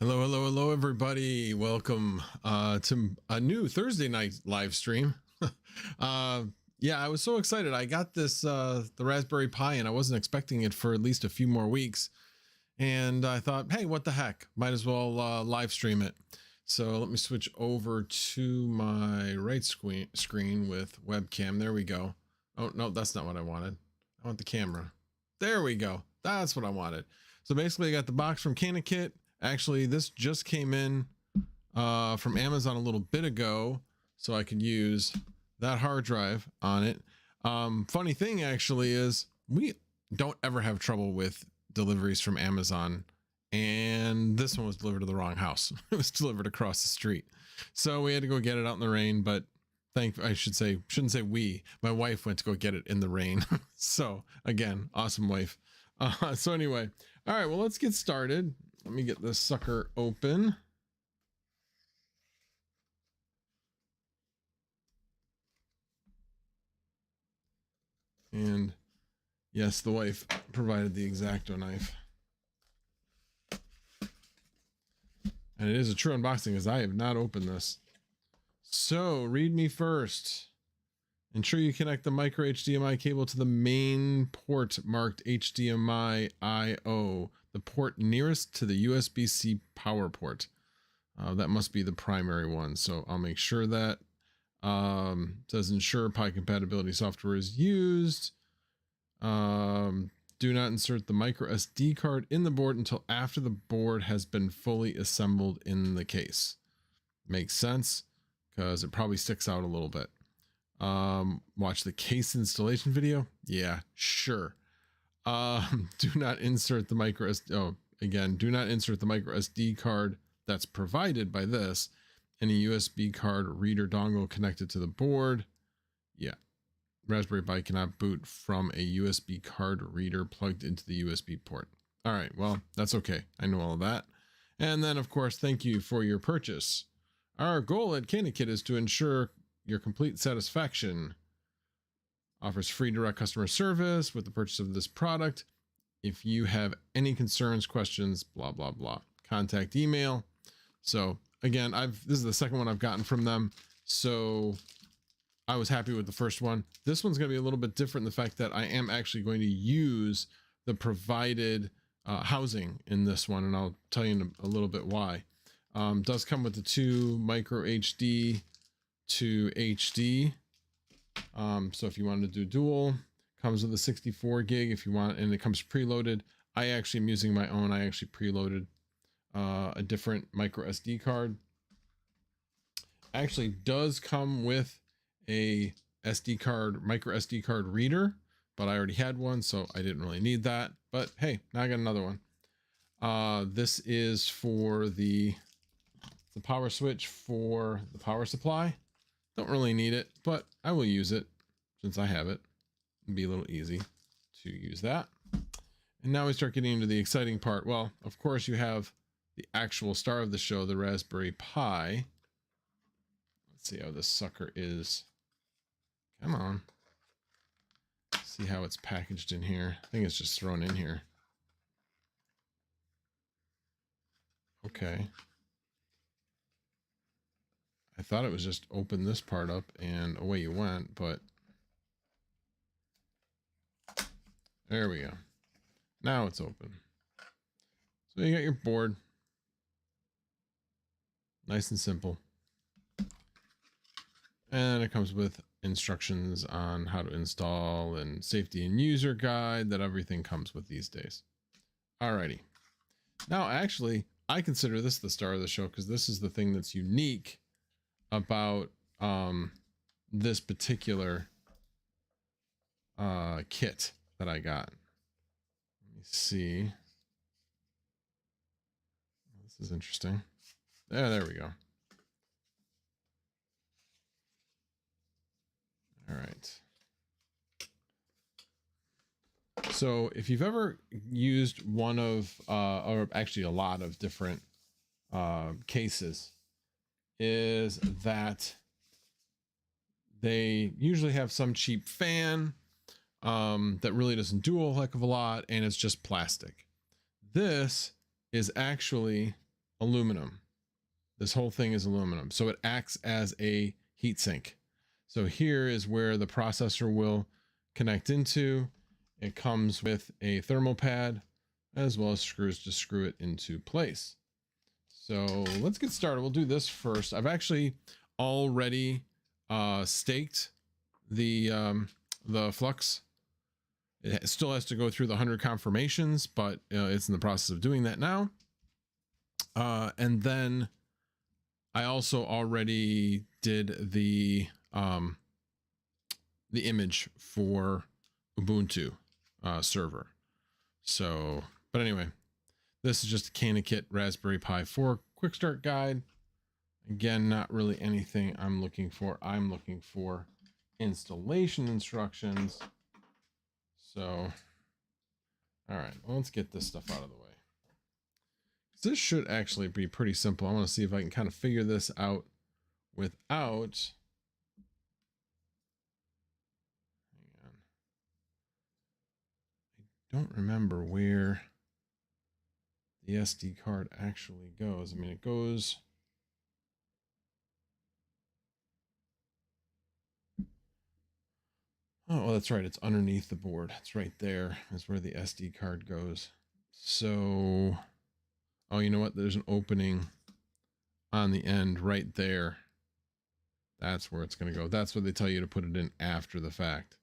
Hello, everybody. Welcome to a new Thursday night live stream. Yeah, I was so excited. I got this, the Raspberry Pi, and I wasn't expecting it for at least a few more weeks. And I thought, hey, what the heck? Might as well live stream it. So let me switch over to my right screen with webcam. There we go. Oh, no, that's not what I wanted. I want the camera. There we go. That's what I wanted. So basically, I got the box from CanaKit. Actually, this just came in from Amazon a little bit ago, so I could use that hard drive on it. Funny thing actually is we don't ever have trouble with deliveries from Amazon, and this one was delivered to the wrong house. It was delivered across the street, so we had to go get it out in the rain. But shouldn't say we. My wife went to go get it in the rain. So again, awesome wife. So anyway, all right. Well, let's get started. Let me get this sucker open. And yes, the wife provided the X-Acto knife. And it is a true unboxing because I have not opened this. So read me first. Ensure you connect the micro HDMI cable to the main port marked HDMI IO, the port nearest to the USB-C power port. That must be the primary one. So I'll make sure that says ensure Pi compatibility software is used. Do not insert the micro SD card in the board until after the board has been fully assembled in the case. Makes sense because it probably sticks out a little bit. Watch the case installation video. Yeah, sure. Do not insert the micro SD. Oh, again, do not insert the micro SD card that's provided by this. Any USB card reader dongle connected to the board. Yeah. Raspberry Pi cannot boot from a USB card reader plugged into the USB port. All right. Well, that's okay. I know all of that. And then, of course, thank you for your purchase. Our goal at CanaKit is to ensure your complete satisfaction. Offers free direct customer service with the purchase of this product. If you have any concerns, questions, blah, blah, blah, contact email. So again, this is the second one I've gotten from them. So I was happy with the first one. This one's going to be a little bit different in the fact that I am actually going to use the provided housing in this one. And I'll tell you in a little bit why. Does come with the two micro HD to HD. So if you wanted to do dual, comes with a 64 gig if you want, and it comes preloaded. I actually am using my own. I actually preloaded a different micro SD card. Actually does come with a SD card, micro SD card reader, but I already had one, so I didn't really need that. But hey, now I got another one. This is for the power switch for the power supply. Don't really need it, but I will use it since I have it. It'll be a little easy to use that. And now we start getting into the exciting part. Well, of course, you have the actual star of the show, the Raspberry Pi. Let's see how this sucker is. Come on. See how it's packaged in here. I think it's just thrown in here. Okay. I thought it was just open this part up and away you went, but there we go. Now it's open. So you got your board. Nice and simple. And it comes with instructions on how to install and safety and user guide that everything comes with these days. Alrighty. Now, actually, I consider this the star of the show because this is the thing that's unique about this particular kit that I got. Let me see. This is interesting. There we go. All right. So if you've ever used one of, or actually a lot of different cases, is that they usually have some cheap fan that really doesn't do a heck of a lot, and it's just plastic. This is actually aluminum. This whole thing is aluminum. So it acts as a heat sink. So here is where the processor will connect into. It comes with a thermal pad as well as screws to screw it into place. So let's get started. We'll do this first. I've actually already staked the Flux. It still has to go through the 100 confirmations, but it's in the process of doing that now. And then I also already did the image for Ubuntu server. So, but anyway, this is just a CanaKit Raspberry Pi 4 quick start guide. Again, not really anything I'm looking for. I'm looking for installation instructions. So, all right, well, let's get this stuff out of the way. This should actually be pretty simple. I want to see if I can kind of figure this out without. Hang on. I don't remember where the SD card actually goes. I mean, it goes. Oh, well, that's right. It's underneath the board. It's right there. That's where the SD card goes. So, oh, you know what? There's an opening on the end right there. That's where it's going to go. That's where they tell you to put it in after the fact.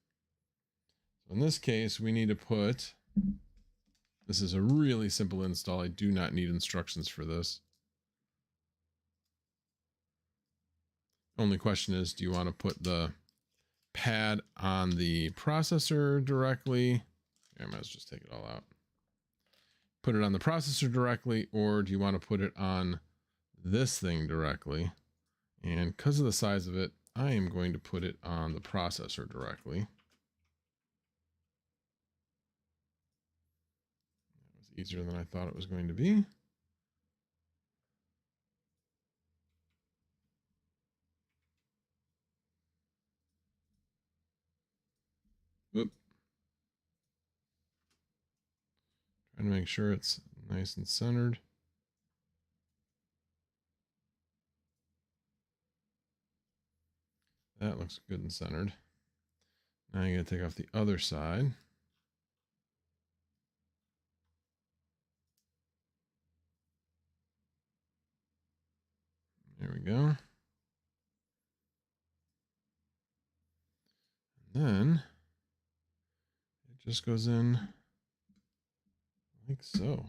So in this case, we need to put, this is a really simple install. I do not need instructions for this. Only question is, do you want to put the pad on the processor directly? I might as well just take it all out. Put it on the processor directly, or do you want to put it on this thing directly? And because of the size of it, I am going to put it on the processor directly. That was easier than I thought it was going to be. Whoop. Trying to make sure it's nice and centered. That looks good and centered. Now I'm going to take off the other side. There we go. And then it just goes in like so.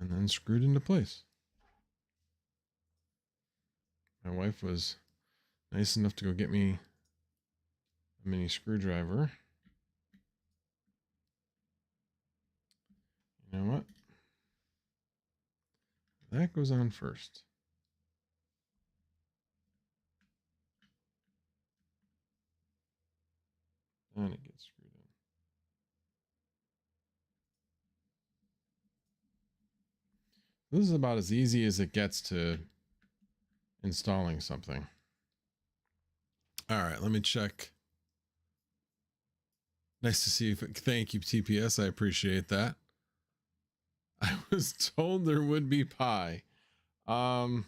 And then screwed into place. My wife was nice enough to go get me a mini screwdriver. You know what? That goes on first. And it gets screwed in. This is about as easy as it gets to installing something. All right, let me check. Nice to see you. Thank you, TPS. I appreciate that. I was told there would be Pi. Nope,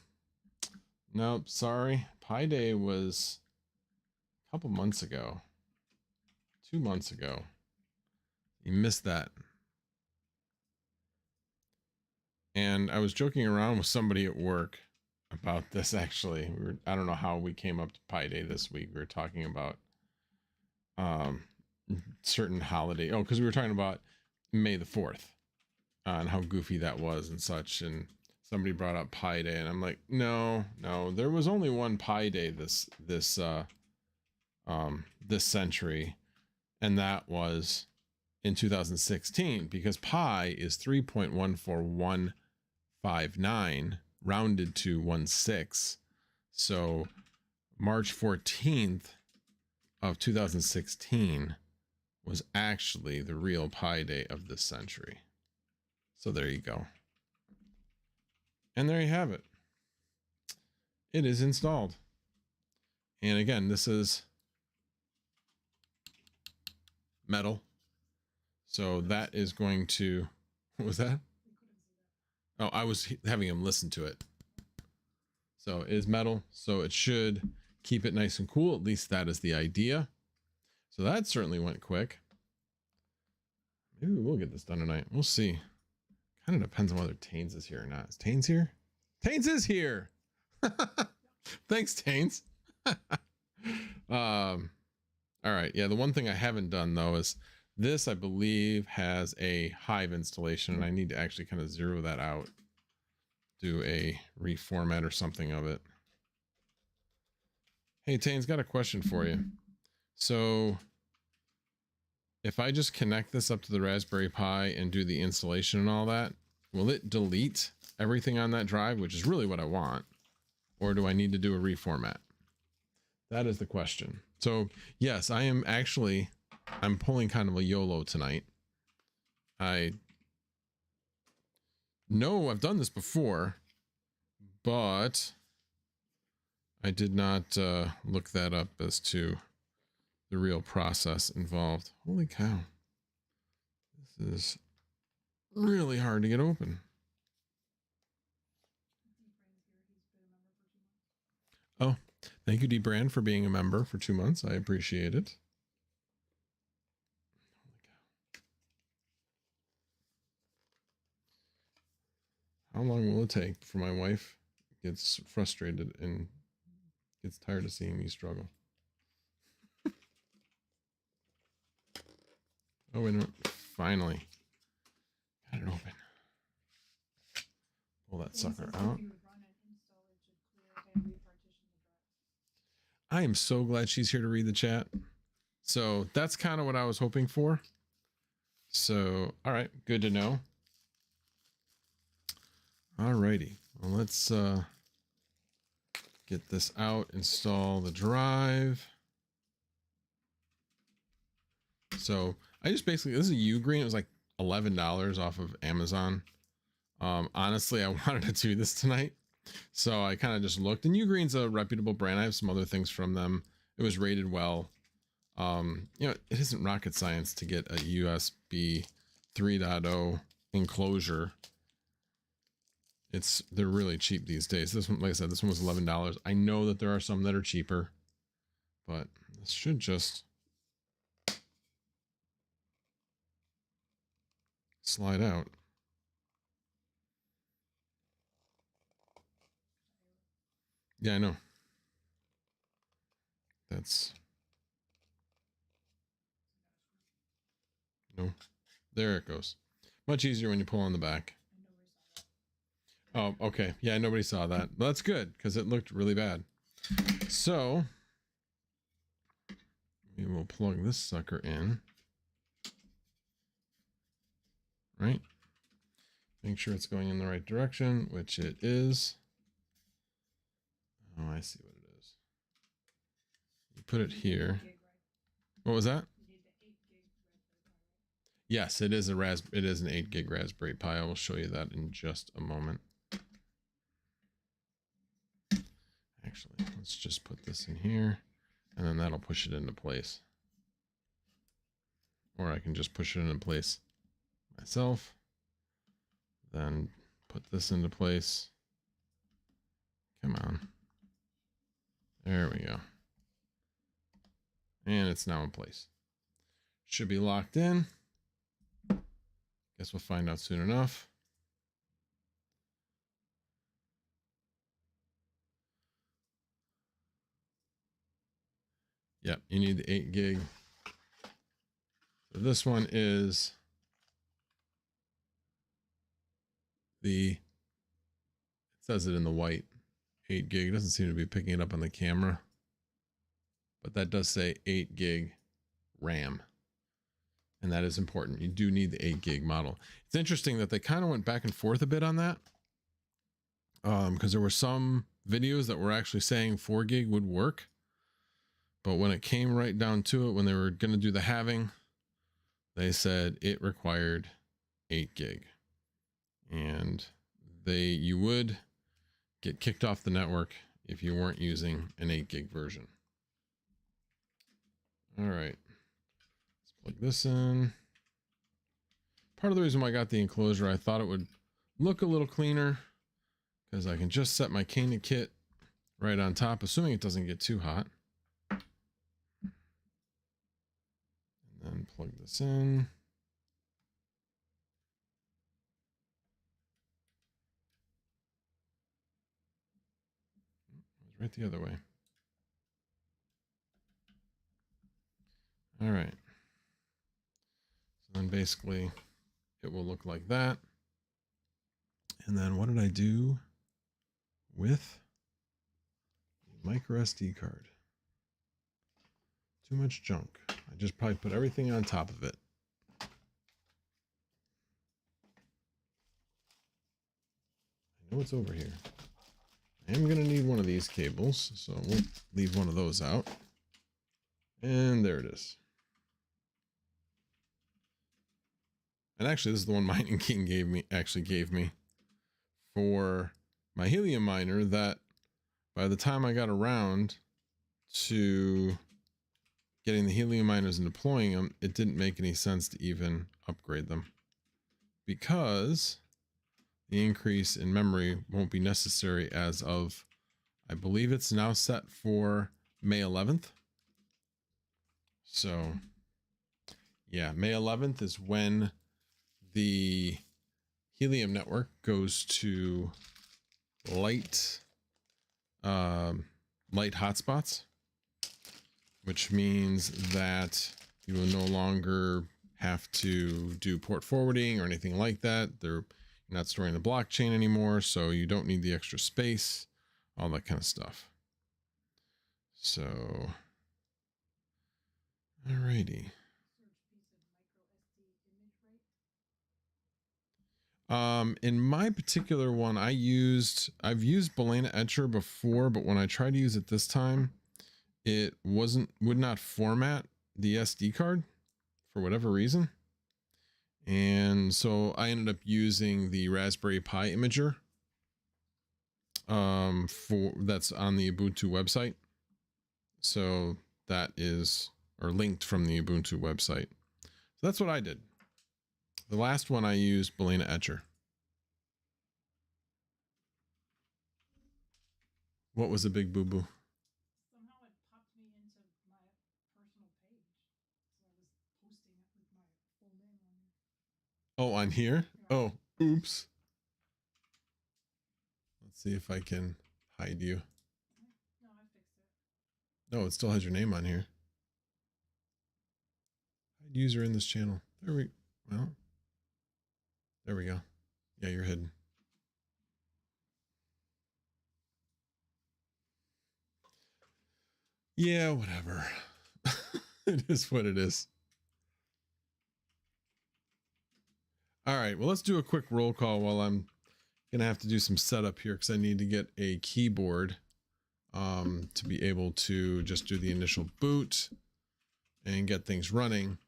sorry. Pi Day was a couple months ago. 2 months ago. You missed that. And I was joking around with somebody at work about this, actually. I don't know how we came up to Pi Day this week. We were talking about certain holiday. Oh, because we were talking about May the 4th and how goofy that was and such. And somebody brought up Pi Day, and I'm like, no, there was only one Pi Day this century, and that was in 2016, because pi is 3.14159 rounded to 16. So March 14th of 2016 was actually the real Pi Day of this century. So there you go. And there you have it. It is installed. And again, this is metal. So that is going to, what was that? Oh, I was having him listen to it. So it is metal, so it should keep it nice and cool. At least that is the idea. So that certainly went quick. Maybe we'll get this done tonight. We'll see. Kind of depends on whether Taines is here or not. Is Taines here? Taines is here. Thanks, Taines. All right. Yeah, the one thing I haven't done though is this, I believe, has a Hive installation, and I need to actually kind of zero that out. Do a reformat or something of it. Hey, Taines, got a question for you. So if I just connect this up to the Raspberry Pi and do the installation and all that, will it delete everything on that drive, which is really what I want? Or do I need to do a reformat? That is the question. So yes, I am actually, I'm pulling kind of a YOLO tonight. I know I've done this before, but I did not look that up as to the real process involved. Holy cow. This is really hard to get open. Oh, thank you, D Brand, for being a member for 2 months. I appreciate it. How long will it take before my wife gets frustrated and gets tired of seeing me struggle? Oh, wait a minute. Finally. Got it open. Pull that sucker out. I am so glad she's here to read the chat. So that's kind of what I was hoping for. So, all right, good to know. All righty. Well, let's get this out, install the drive. So I just basically, this is a Ugreen. It was like $11 off of Amazon. Honestly, I wanted to do this tonight. So I kind of just looked, and Ugreen's a reputable brand. I have some other things from them. It was rated well. You know, it isn't rocket science to get a USB 3.0 enclosure. They're really cheap these days. This one, like I said, this one was $11. I know that there are some that are cheaper, but this should just slide out. Yeah, I know. That's no. There it goes. Much easier when you pull on the back. Oh, okay. Yeah, nobody saw that. Well, that's good because it looked really bad. So we will plug this sucker in. Right? Make sure it's going in the right direction, which it is. Oh, I see what it is. You put it here. What was that? Yes, it is it is an 8 gig Raspberry Pi. I will show you that in just a moment. Actually, let's just put this in here, and then that'll push it into place. Or I can just push it into place myself. Then put this into place. Come on. There we go. And it's now in place. Should be locked in. Guess we'll find out soon enough. Yep, you need the 8 gig. So this one is it says it in the white, 8 gig. It doesn't seem to be picking it up on the camera, but that does say 8 gig RAM. And that is important. You do need the 8 gig model. It's interesting that they kind of went back and forth a bit on that. Because there were some videos that were actually saying 4 gig would work. But when it came right down to it, when they were going to do the halving, they said it required 8 gig. And you would get kicked off the network if you weren't using an 8 gig version. All right. Let's Plug this in. Part of the reason why I got the enclosure, I thought it would look a little cleaner because I can just set my CanaKit right on top, assuming it doesn't get too hot. And then plug this in. Right the other way. All right. So then basically it will look like that. And then what did I do with the micro SD card? Too much junk. I just probably put everything on top of it. I know it's over here. I am going to need one of these cables, so we'll leave one of those out. And there it is. And actually, this is the one Mining King gave me for my Helium miner, that by the time I got around to getting the Helium miners and deploying them, it didn't make any sense to even upgrade them because the increase in memory won't be necessary as of, I believe it's now set for May 11th. So yeah, May 11th is when the Helium network goes to light hotspots, which means that you will no longer have to do port forwarding or anything like that. You're not storing the blockchain anymore, so you don't need the extra space, all that kind of stuff. So, alrighty. In my particular one, I've used Balena Etcher before, but when I tried to use it this time, it would not format the SD card for whatever reason. And so I ended up using the Raspberry Pi imager that's on the Ubuntu website. So that is, or linked from the Ubuntu website. So that's what I did. The last one I used Balena Etcher. What was a big boo-boo? Somehow it popped me into my personal page. So I was posting it with my full name on it. Oh, on here? Yeah. Oh, oops. Let's see if I can hide you. No, I fixed it. No, it still has your name on here. Hide user in this channel. There we go. Yeah, you're hidden. Yeah, whatever. It is what it is. All right, well, let's do a quick roll call while I'm gonna have to do some setup here because I need to get a keyboard to be able to just do the initial boot and get things running.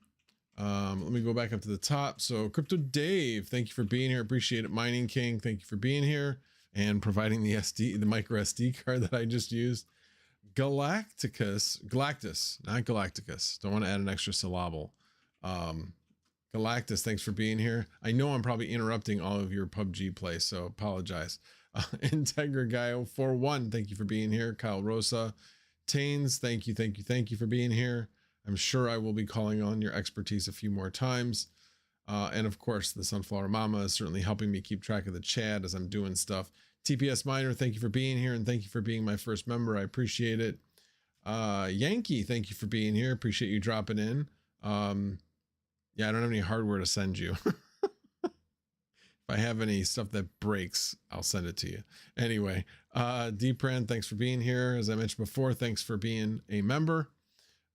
Let me go back up to the top. So Crypto Dave, thank you for being here. Appreciate it. Mining King, thank you for being here and providing the micro SD card that I just used. Galactus, not Galacticus. Don't want to add an extra syllable. Galactus, thanks for being here. I know I'm probably interrupting all of your PUBG play, so apologize. Integra Guy 041, thank you for being here. Kyle Rosa, Tains, thank you for being here. I'm sure I will be calling on your expertise a few more times. And of course, the Sunflower Mama is certainly helping me keep track of the chat as I'm doing stuff. TPS Miner, thank you for being here, and thank you for being my first member. I appreciate it. Yankee, thank you for being here. Appreciate you dropping in. Yeah, I don't have any hardware to send you. If I have any stuff that breaks, I'll send it to you. Anyway, Deepran, thanks for being here. As I mentioned before, thanks for being a member.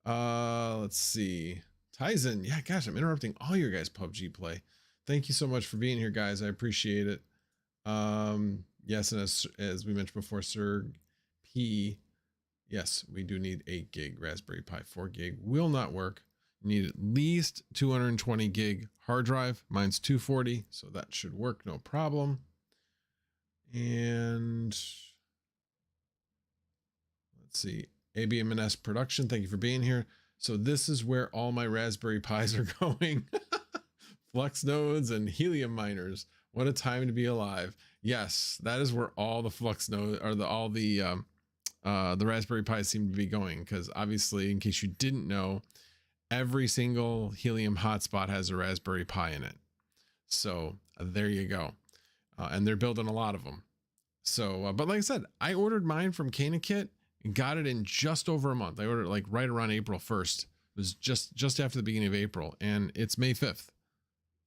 Let's see. Tizen, yeah, gosh, I'm interrupting all your guys' PUBG play. Thank you so much for being here, guys. I appreciate it. Yes, and as we mentioned before, Sir P, yes, we do need 8 gig Raspberry Pi. 4 gig will not work. You need at least 220 gig hard drive. Mine's 240, so that should work no problem. And let's see. ABMNS production, thank you for being here. So this is where all my Raspberry Pis are going. Flux nodes and helium miners. What a time to be alive. Yes, that is where all the Flux node or the Raspberry Pis seem to be going, because obviously, in case you didn't know, every single helium hotspot has a Raspberry Pi in it. So there you go. And they're building a lot of them. So, but like I said, I ordered mine from CanaKit and got it in just over a month. I ordered it like right around April 1st. It was just after the beginning of April, and it's May 5th.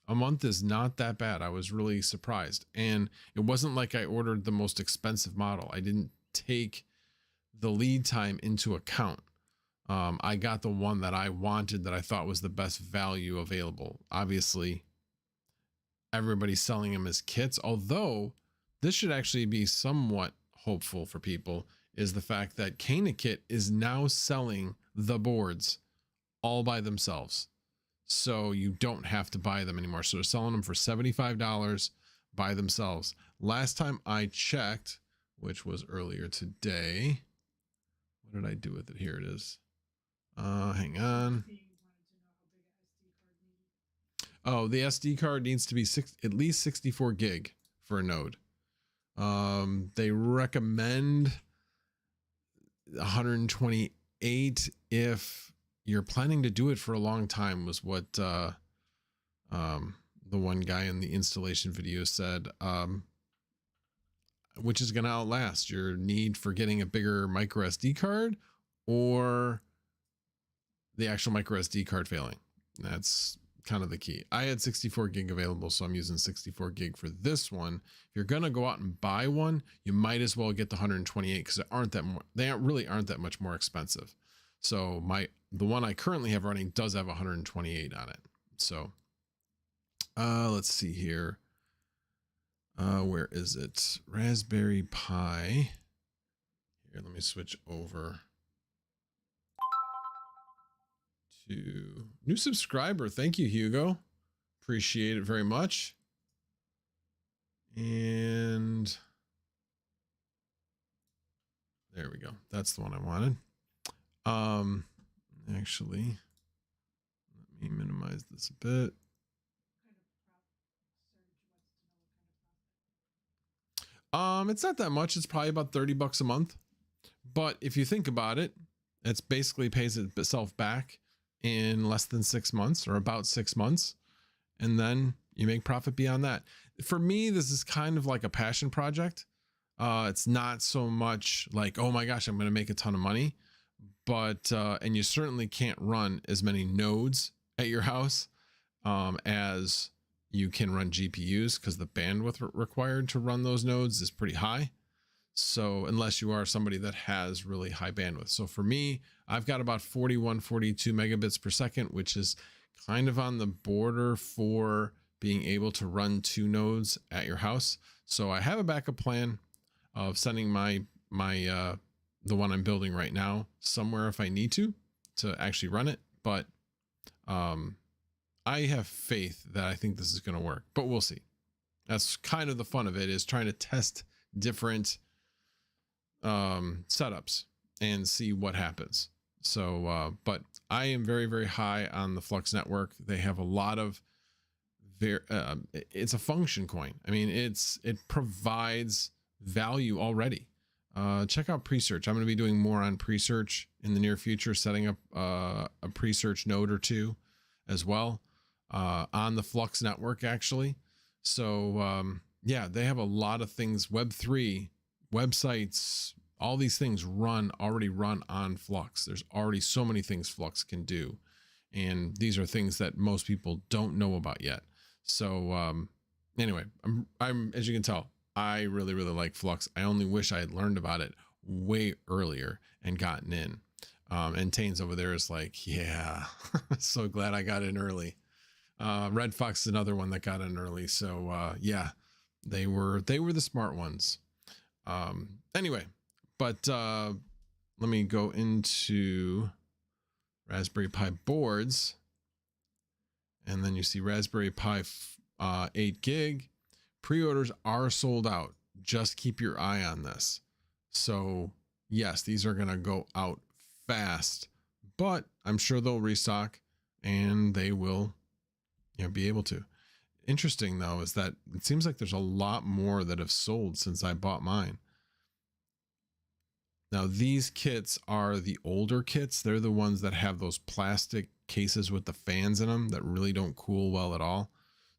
A month is not that bad. I was really surprised. And it wasn't like I ordered the most expensive model. I didn't take the lead time into account. I got the one that I wanted, that I thought was the best value available. Obviously, everybody's selling them as kits, although this should actually be somewhat hopeful for people, is the fact that CanaKit is now selling the boards all by themselves. So you don't have to buy them anymore. So they're selling them for $75 by themselves. Last time I checked, which was earlier today, what did I do with it? Here it is. Hang on. Oh, the SD card needs to be at least 64 gig for a node. They recommend 128 if you're planning to do it for a long time, was what the one guy in the installation video said, which is going to outlast your need for getting a bigger micro SD card or the actual micro SD card failing. That's kind of the key. I had 64 gig available, so I'm using 64 gig for this one. If you're going to go out and buy one, you might as well get the 128, because they really aren't that much more expensive. So the one I currently have running does have 128 on it. So let's see here. Where is it? Raspberry Pi. Here, let me switch over to new subscriber. Thank you, Hugo. Appreciate it very much. And there we go. That's the one I wanted. Actually, let me minimize this a bit. It's not that much. It's probably about $30 a month. But if you think about it, it's basically pays itself back in less than 6 months, or about 6 months. And then you make profit beyond that. For me, this is kind of like a passion project. It's not so much like, oh my gosh, I'm going to make a ton of money. But, and you certainly can't run as many nodes at your house as you can run GPUs, because the bandwidth required to run those nodes is pretty high. So unless you are somebody that has really high bandwidth. So for me, I've got about 41, 42 megabits per second, which is kind of on the border for being able to run 2 nodes at your house. So I have a backup plan of sending the one I'm building right now somewhere if I need to actually run it. But I have faith that I think this is going to work, but we'll see. That's kind of the fun of it, is trying to test different setups and see what happens. So, but I am very, very high on the Flux network. They have a lot of it's a function coin. I mean, it provides value already. Check out pre-search. I'm going to be doing more on pre-search in the near future, setting up a pre-search node or two as well on the Flux network, actually. So yeah, they have a lot of things. Web3 websites, all these things already run on Flux. There's already so many things Flux can do, and these are things that most people don't know about yet. So anyway, I'm as you can tell, I really, really like Flux. I only wish I had learned about it way earlier and gotten in. And Tane's over there is like, yeah, so glad I got in early. Red Fox is another one that got in early. So yeah, they were the smart ones. Anyway, but let me go into Raspberry Pi boards. And then you see Raspberry Pi 8 gig. Pre-orders are sold out. Just keep your eye on this. So yes, these are going to go out fast, but I'm sure they'll restock and they will, be able to. Interesting though, is that it seems like there's a lot more that have sold since I bought mine. Now these kits are the older kits. They're the ones that have those plastic cases with the fans in them that really don't cool well at all.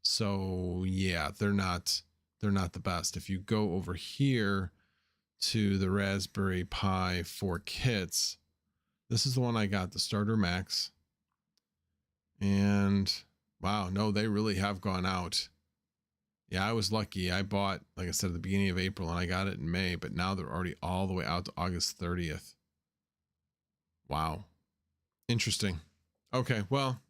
So yeah, they're not the best. If you go over here to the Raspberry Pi 4 kits, this is the one I got, the Starter Max. And wow, no, they really have gone out. Yeah, I was lucky. I bought, like I said, at the beginning of April and I got it in May, but now they're already all the way out to August 30th. Wow. Interesting. Okay, well,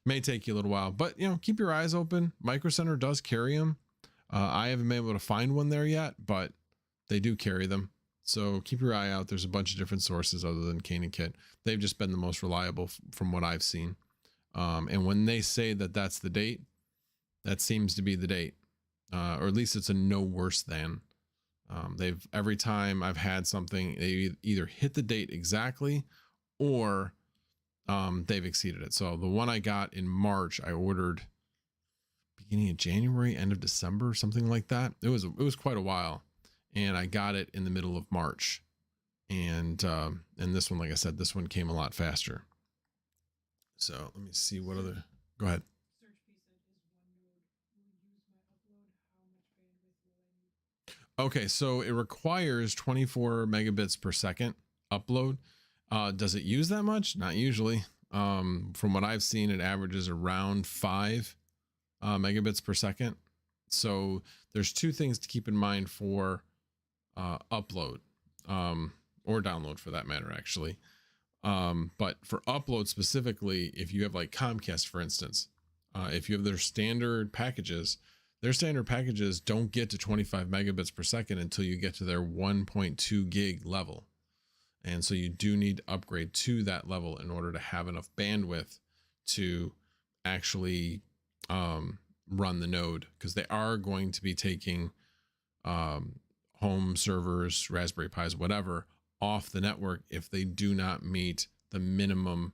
may take you a little while, but keep your eyes open. Micro Center does carry them. I haven't been able to find one there yet, but they do carry them. So keep your eye out. There's a bunch of different sources other than CanaKit. They've just been the most reliable from what I've seen. And when they say that that's the date, that seems to be the date. Or at least it's a no worse than. Every time I've had something, they either hit the date exactly or they've exceeded it. So the one I got in March, I ordered beginning of January, end of December, something like that. It was quite a while, and I got it in the middle of March. And this one, like I said, this one came a lot faster. So let me see what other. Go ahead. Okay, so it requires 24 megabits per second upload. Does it use that much? Not usually. From what I've seen, it averages around 5 megabits per second. So there's two things to keep in mind for upload or download for that matter, actually. But for upload specifically, if you have like Comcast, for instance, if you have their standard packages don't get to 25 megabits per second until you get to their 1.2 gig level. And so you do need to upgrade to that level in order to have enough bandwidth to actually run the node, because they are going to be taking home servers, Raspberry Pis, whatever, off the network if they do not meet the minimum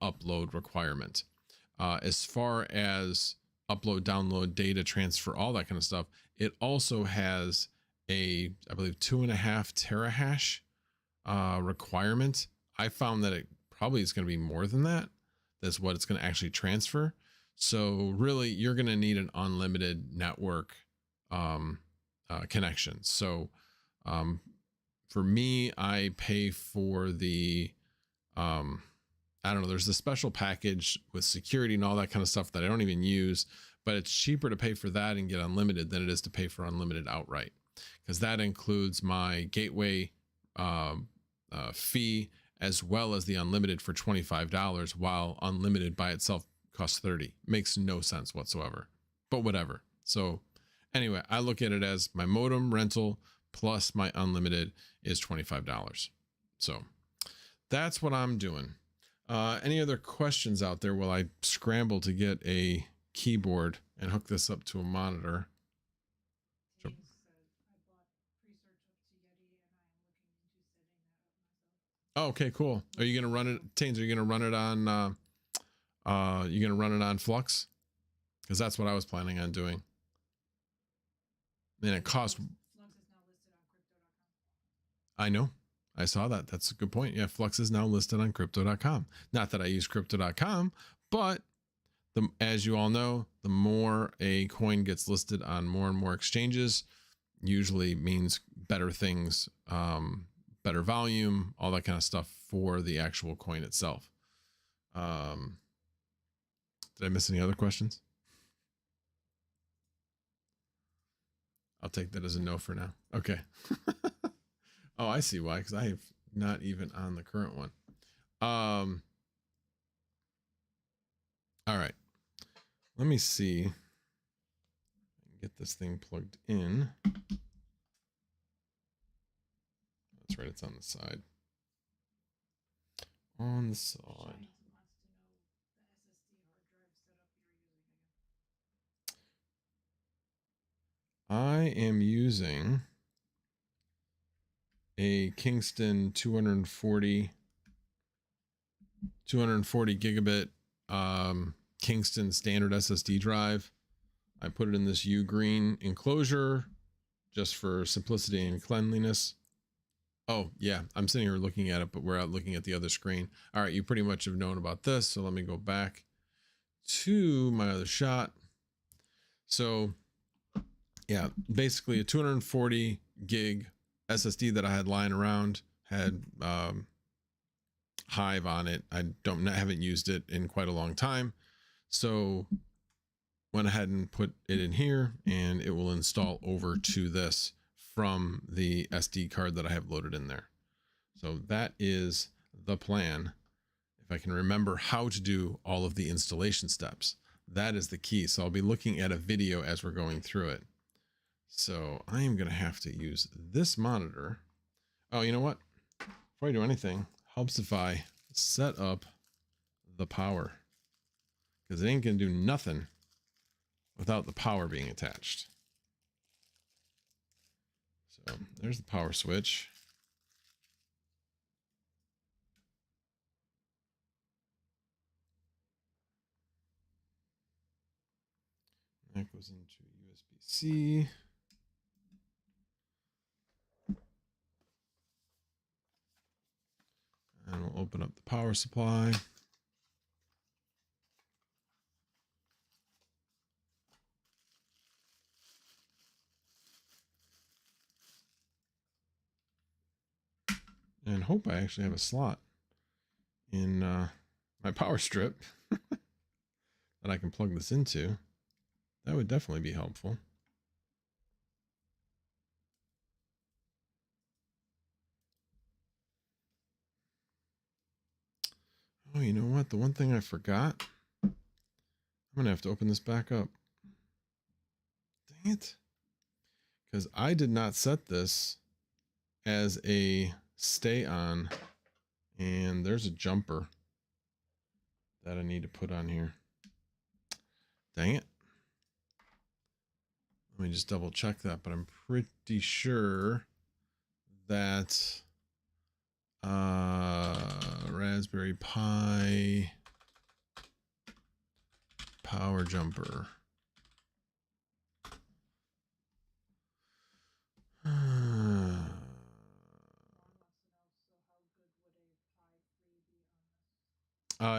upload requirement. As far as upload, download, data transfer, all that kind of stuff, it also has I believe 2.5 terahash requirement. I found that it probably is going to be more than that. That's what it's going to actually transfer. So really, you're going to need an unlimited network connection. So for me, I pay for the I don't know, there's the special package with security and all that kind of stuff that I don't even use, but it's cheaper to pay for that and get unlimited than it is to pay for unlimited outright, because that includes my gateway fee as well as the unlimited for $25, while unlimited by itself costs $30. Makes no sense whatsoever, but whatever. So anyway, I look at it as my modem rental plus my unlimited is $25. So that's what I'm doing. Any other questions out there while I scramble to get a keyboard and hook this up to a monitor? Sure. Oh, okay, cool. Are you going to run it, Tains, are you going to run it on, you going to run it on Flux? Because that's what I was planning on doing. And it cost. Flux is now listed on crypto.com. I know. I saw that. That's a good point. Yeah, Flux is now listed on crypto.com. Not that I use crypto.com, but as you all know, the more a coin gets listed on more and more exchanges, usually means better things, better volume, all that kind of stuff for the actual coin itself. Did I miss any other questions? I'll take that as a no for now. Okay. Oh, I see why, because I have not even on the current one. All right. Let me see. Get this thing plugged in. That's right, it's on the side. On the side. I am using a Kingston 240 240 gigabit Kingston standard SSD drive. I put it in this U green enclosure just for simplicity and cleanliness. Oh yeah, I'm sitting here looking at it, but we're out looking at the other screen. All right, you pretty much have known about this, so let me go back to my other shot. So yeah, basically a 240 gig SSD that I had lying around, had Hive on it. I haven't used it in quite a long time, so went ahead and put it in here, and it will install over to this from the SD card that I have loaded in there. So that is the plan. If I can remember how to do all of the installation steps, that is the key. So I'll be looking at a video as we're going through it. So I am going to have to use this monitor. Oh, you know what? Before I do anything, helps if I set up the power, because it ain't going to do nothing without the power being attached. So there's the power switch. That goes into USB-C. And we'll open up the power supply. And hope I actually have a slot in my power strip that I can plug this into. That would definitely be helpful. Oh, you know what? The one thing I forgot, I'm going to have to open this back up. Dang it. Because I did not set this as a stay on, and there's a jumper that I need to put on here. Dang it. Let me just double check that, but I'm pretty sure that Raspberry Pi power jumper.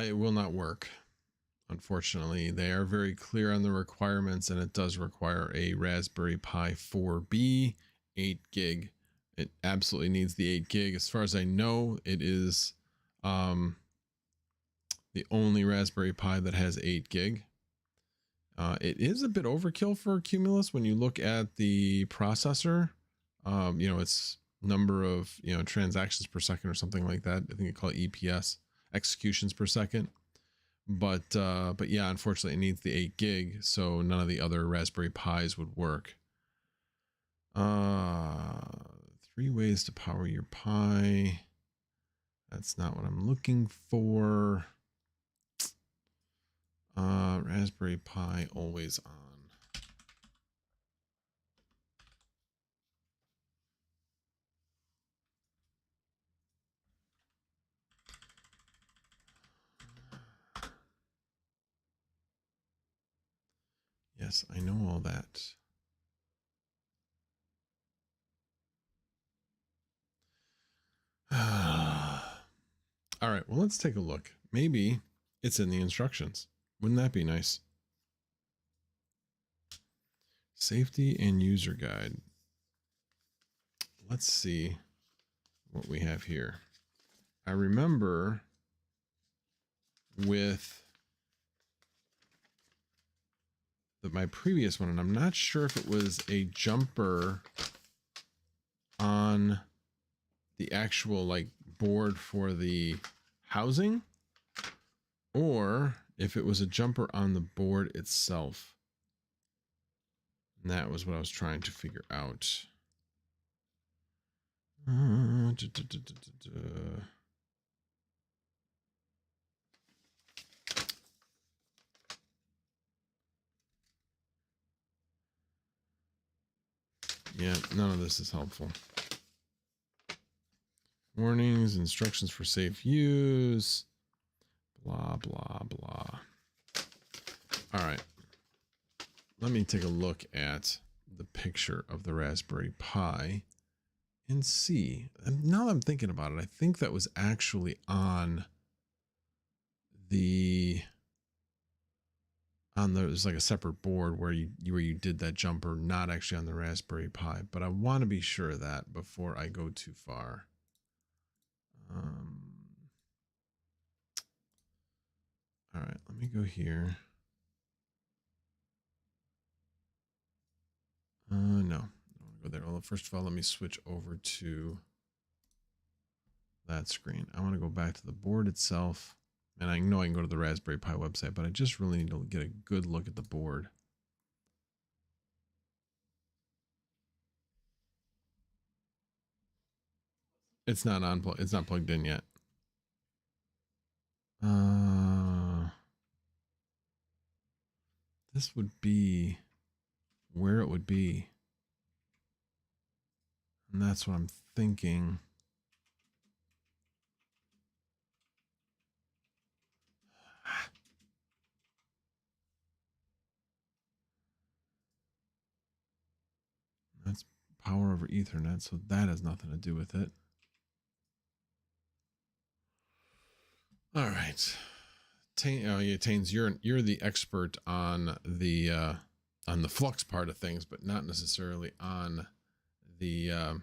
It will not work. Unfortunately, they are very clear on the requirements, and it does require a Raspberry Pi 4B 8 gig. It absolutely needs the 8 gig. As far as I know, it is the only Raspberry Pi that has 8 gig. It is a bit overkill for Cumulus when you look at the processor. You know, it's number of, you know, transactions per second or something like that. I think they call it EPS, executions per second. But yeah, unfortunately, it needs the 8 gig, so none of the other Raspberry Pis would work. 3 ways to power your Pi. That's not what I'm looking for. Raspberry Pi always on. Yes, I know all that. All right, well, let's take a look. Maybe it's in the instructions. Wouldn't that be nice? Safety and user guide. Let's see what we have here. I remember with my previous one, and I'm not sure if it was a jumper on the actual like board for the housing, or if it was a jumper on the board itself. And that was what I was trying to figure out. Yeah, none of this is helpful. Warnings, instructions for safe use. Blah, blah, blah. All right. Let me take a look at the picture of the Raspberry Pi and see. And now that I'm thinking about it, I think that was actually on there's like a separate board where you did that jumper, not actually on the Raspberry Pi, but I want to be sure of that before I go too far. All right, let me go here. No, I don't want to go there. Well, first of all, let me switch over to that screen. I want to go back to the board itself. And I know I can go to the Raspberry Pi website, but I just really need to get a good look at the board. It's not unplugged. It's not plugged in yet. This would be where it would be. And that's what I'm thinking. That's power over Ethernet, so that has nothing to do with it. All right. Oh yeah, Tains, you're the expert on the Flux part of things, but not necessarily on the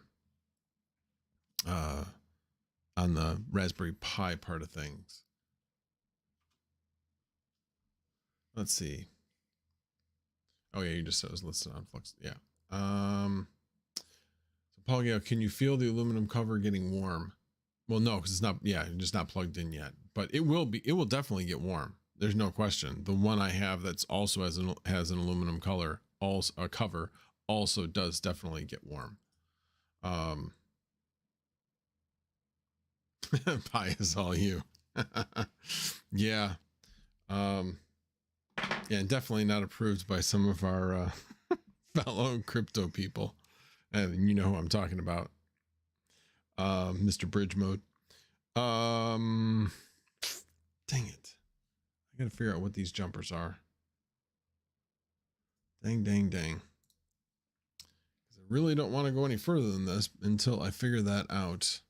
Raspberry Pi part of things. Let's see. Oh yeah, you just said it was listed on Flux. Yeah. So Paul Gale, can you feel the aluminum cover getting warm? Well, no, because it's not. Yeah, it's just not plugged in yet. But it will be. It will definitely get warm. There's no question. The one I have that's also has an aluminum color, also a cover, also does definitely get warm. Pi is all you. Yeah. Yeah, and definitely not approved by some of our fellow crypto people. And you know who I'm talking about. Mr. Bridge Mode. Dang it. I gotta figure out what these jumpers are. Dang. Because I really don't want to go any further than this until I figure that out.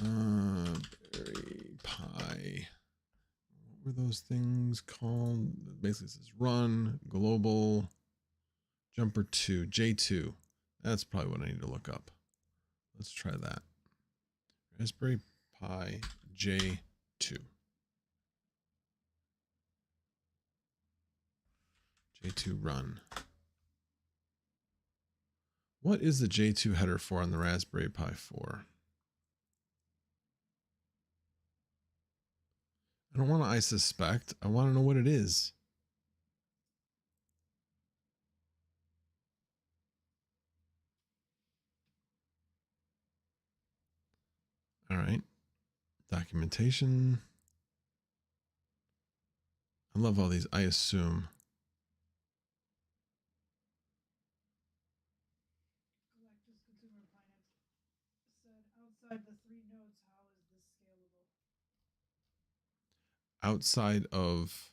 Raspberry Pi. What were those things called? Basically it says run, global, jumper 2, J2. That's probably what I need to look up. Let's try that. Raspberry Pi J2. J2 run. What is the J2 header for on the Raspberry Pi 4? I don't want to I suspect. I want to know what it is. All right. Documentation. I love all these. I assume. Galactus Consumer Finance said, outside the 3 nodes, how is this scalable? Outside of.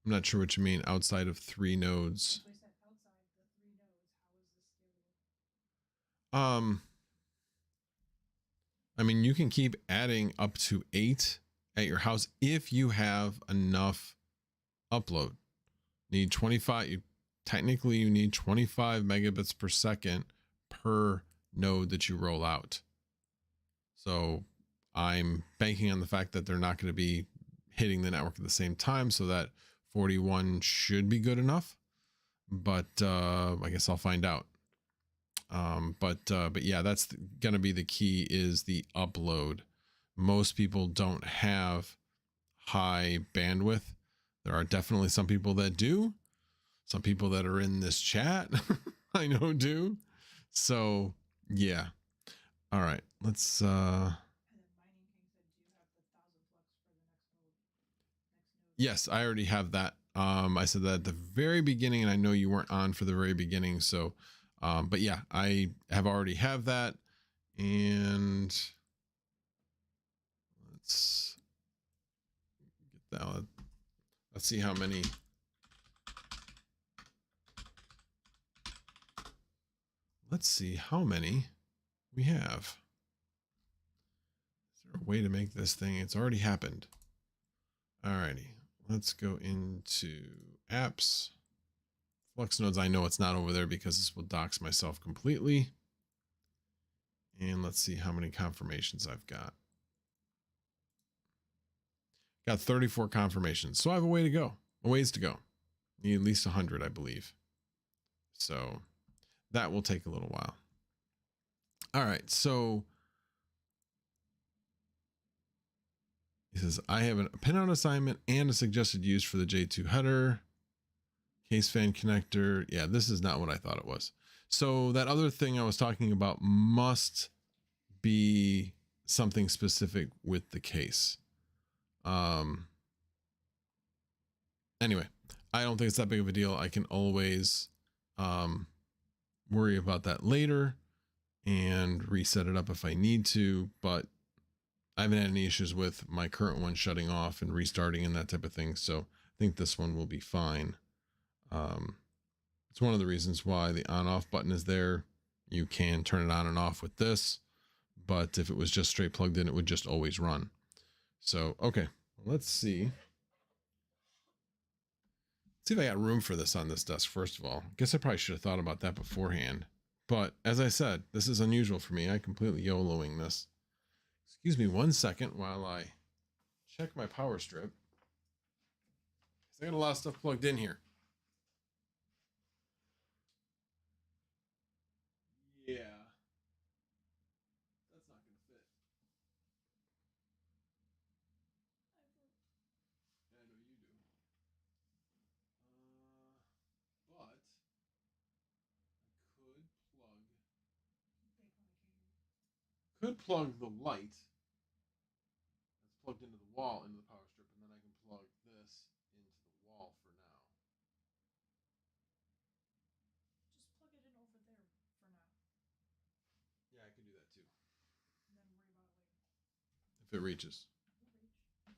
I'm not sure what you mean. Outside of 3 nodes. So he said, outside the 3 nodes, how is this scalable? I mean, you can keep adding up to 8 at your house if you have enough upload. Need 25. Technically, you need 25 megabits per second per node that you roll out. So I'm banking on the fact that they're not going to be hitting the network at the same time, so that 41 should be good enough. But I guess I'll find out. But yeah, that's going to be the key, is the upload. Most people don't have high bandwidth. There are definitely some people that do. Some people that are in this chat I know do. So yeah. All right, let's And then Mining King said, do you have the 1,000 flux for the next node? Yes, I already have that. I said that at the very beginning, and I know you weren't on for the very beginning. So, but yeah, I already have that. And let's Let's see how many. Let's see how many we have. Is there a way to make this thing? It's already happened. Alrighty. Let's go into apps. Flux Nodes, I know it's not over there because this will dox myself completely. And let's see how many confirmations I've got. Got 34 confirmations. So I have a way to go. A ways to go. Need at least 100, I believe. So that will take a little while. All right. So he says, I have a pinout assignment and a suggested use for the J2 header. Case fan connector. Yeah, this is not what I thought it was. So that other thing I was talking about must be something specific with the case. Anyway, I don't think it's that big of a deal. I can always worry about that later and reset it up if I need to, but I haven't had any issues with my current one shutting off and restarting and that type of thing. So I think this one will be fine. It's one of the reasons why the on off button is there. You can turn it on and off with this, but if it was just straight plugged in, it would just always run. So, okay, let's see. Let's see if I got room for this on this desk, first of all. I guess I probably should have thought about that beforehand. But as I said, this is unusual for me. I completely YOLOing this. Excuse me 1 second while I check my power strip. I got a lot of stuff plugged in here. Yeah. That's not going to fit. Yeah, I know you do. But I could plug the light that's plugged into the wall into the power strip, and then I can plug this into the wall for now. Just plug it in over there for now. Yeah, I can do that too. And then worry about it later. If it reaches. It'll reach. Yeah,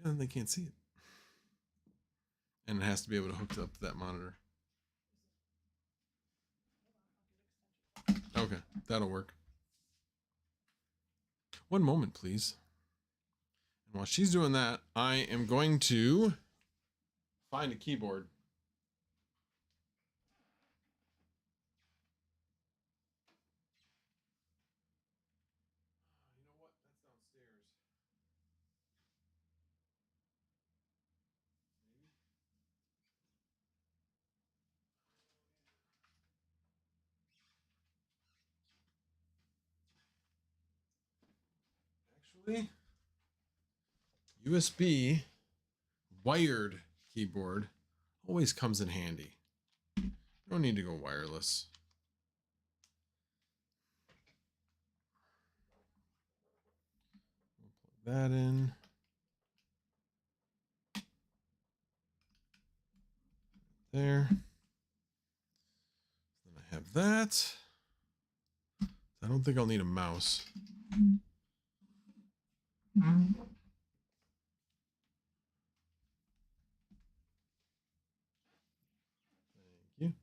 then they can't see it. And it has to be able to hook up to that monitor. Okay, that'll work. 1 moment, please. And while she's doing that, I am going to find a keyboard. You know what? That's downstairs. Maybe. Actually, USB wired keyboard always comes in handy. You don't need to go wireless. We'll plug that in. There. Then I have that. I don't think I'll need a mouse. Thank you.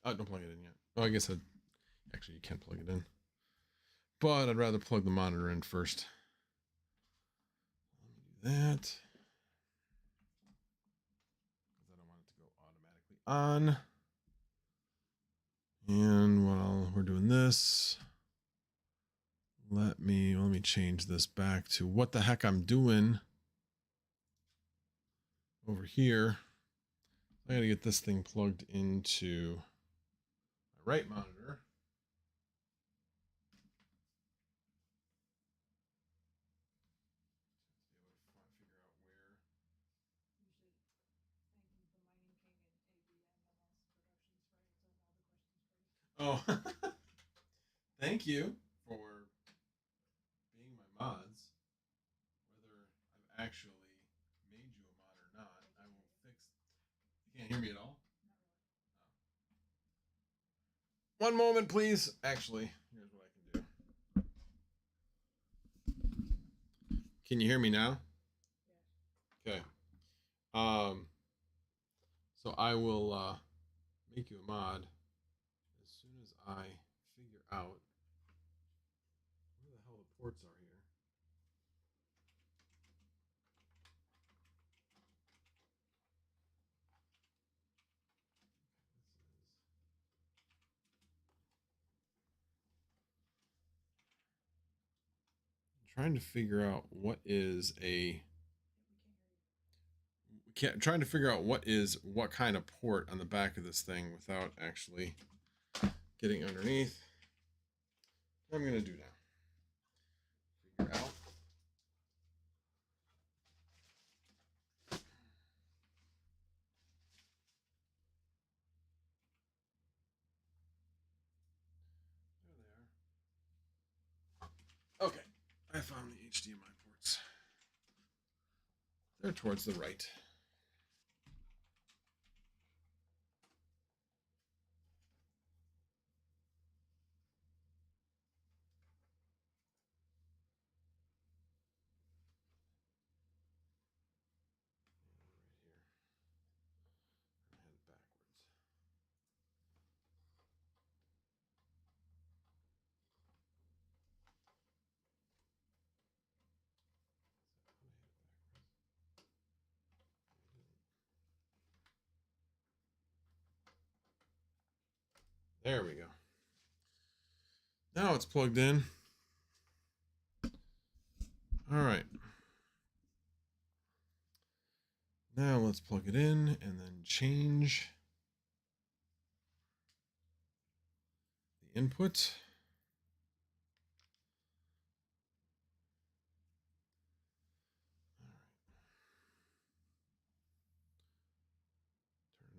Oh, don't plug it in yet. Oh, I guess actually you can plug it in. But I'd rather plug the monitor in first. Let me do that. Because I don't want it to go automatically on. And while we're doing this, let me change this back to what the heck I'm doing over here. I gotta get this thing plugged into my right monitor. Oh, thank you for being my mods. Whether I've actually made you a mod or not, I will fix. You can't hear me at all? One moment, please. Actually, here's what I can do. Can you hear me now? Okay. So I will make you a mod as soon as I figure out where the hell the ports are here. I'm trying to figure out what is a trying to figure out what kind of port on the back of this thing without actually getting underneath. What I'm gonna do now. Figure out. There they are. Okay, I found the HDMI ports. They're towards the right. There we go. Now it's plugged in. All right. Now let's plug it in and then change the input.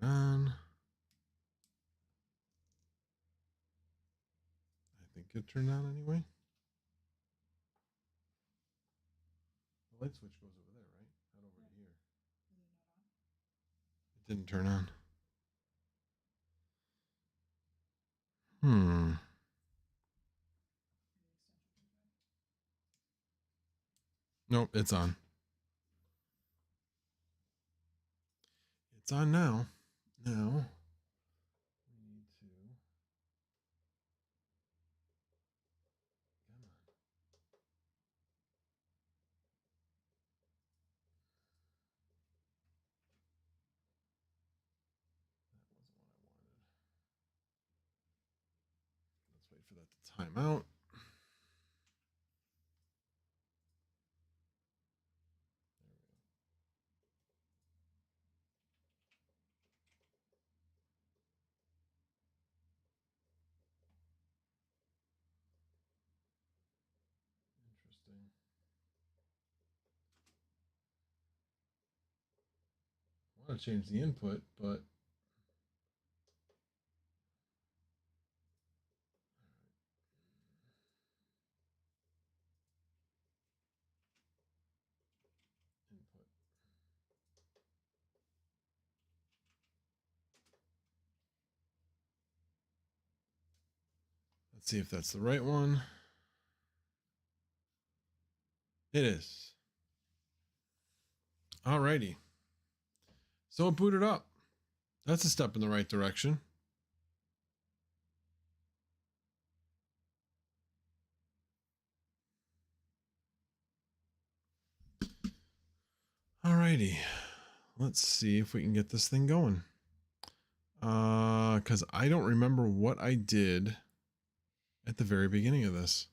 Turn it on. I think it turned on anyway. The light switch goes over there, right? Not over here. It didn't turn on. Nope, it's on. It's on now. Now we need to. Come on. That wasn't what I wanted. Let's wait for that to time out. Interesting. I want to change the input, but input. Let's see if that's the right one. It is. Alrighty. So it booted up. That's a step in the right direction. Alrighty. Let's see if we can get this thing going. Because I don't remember what I did at the very beginning of this.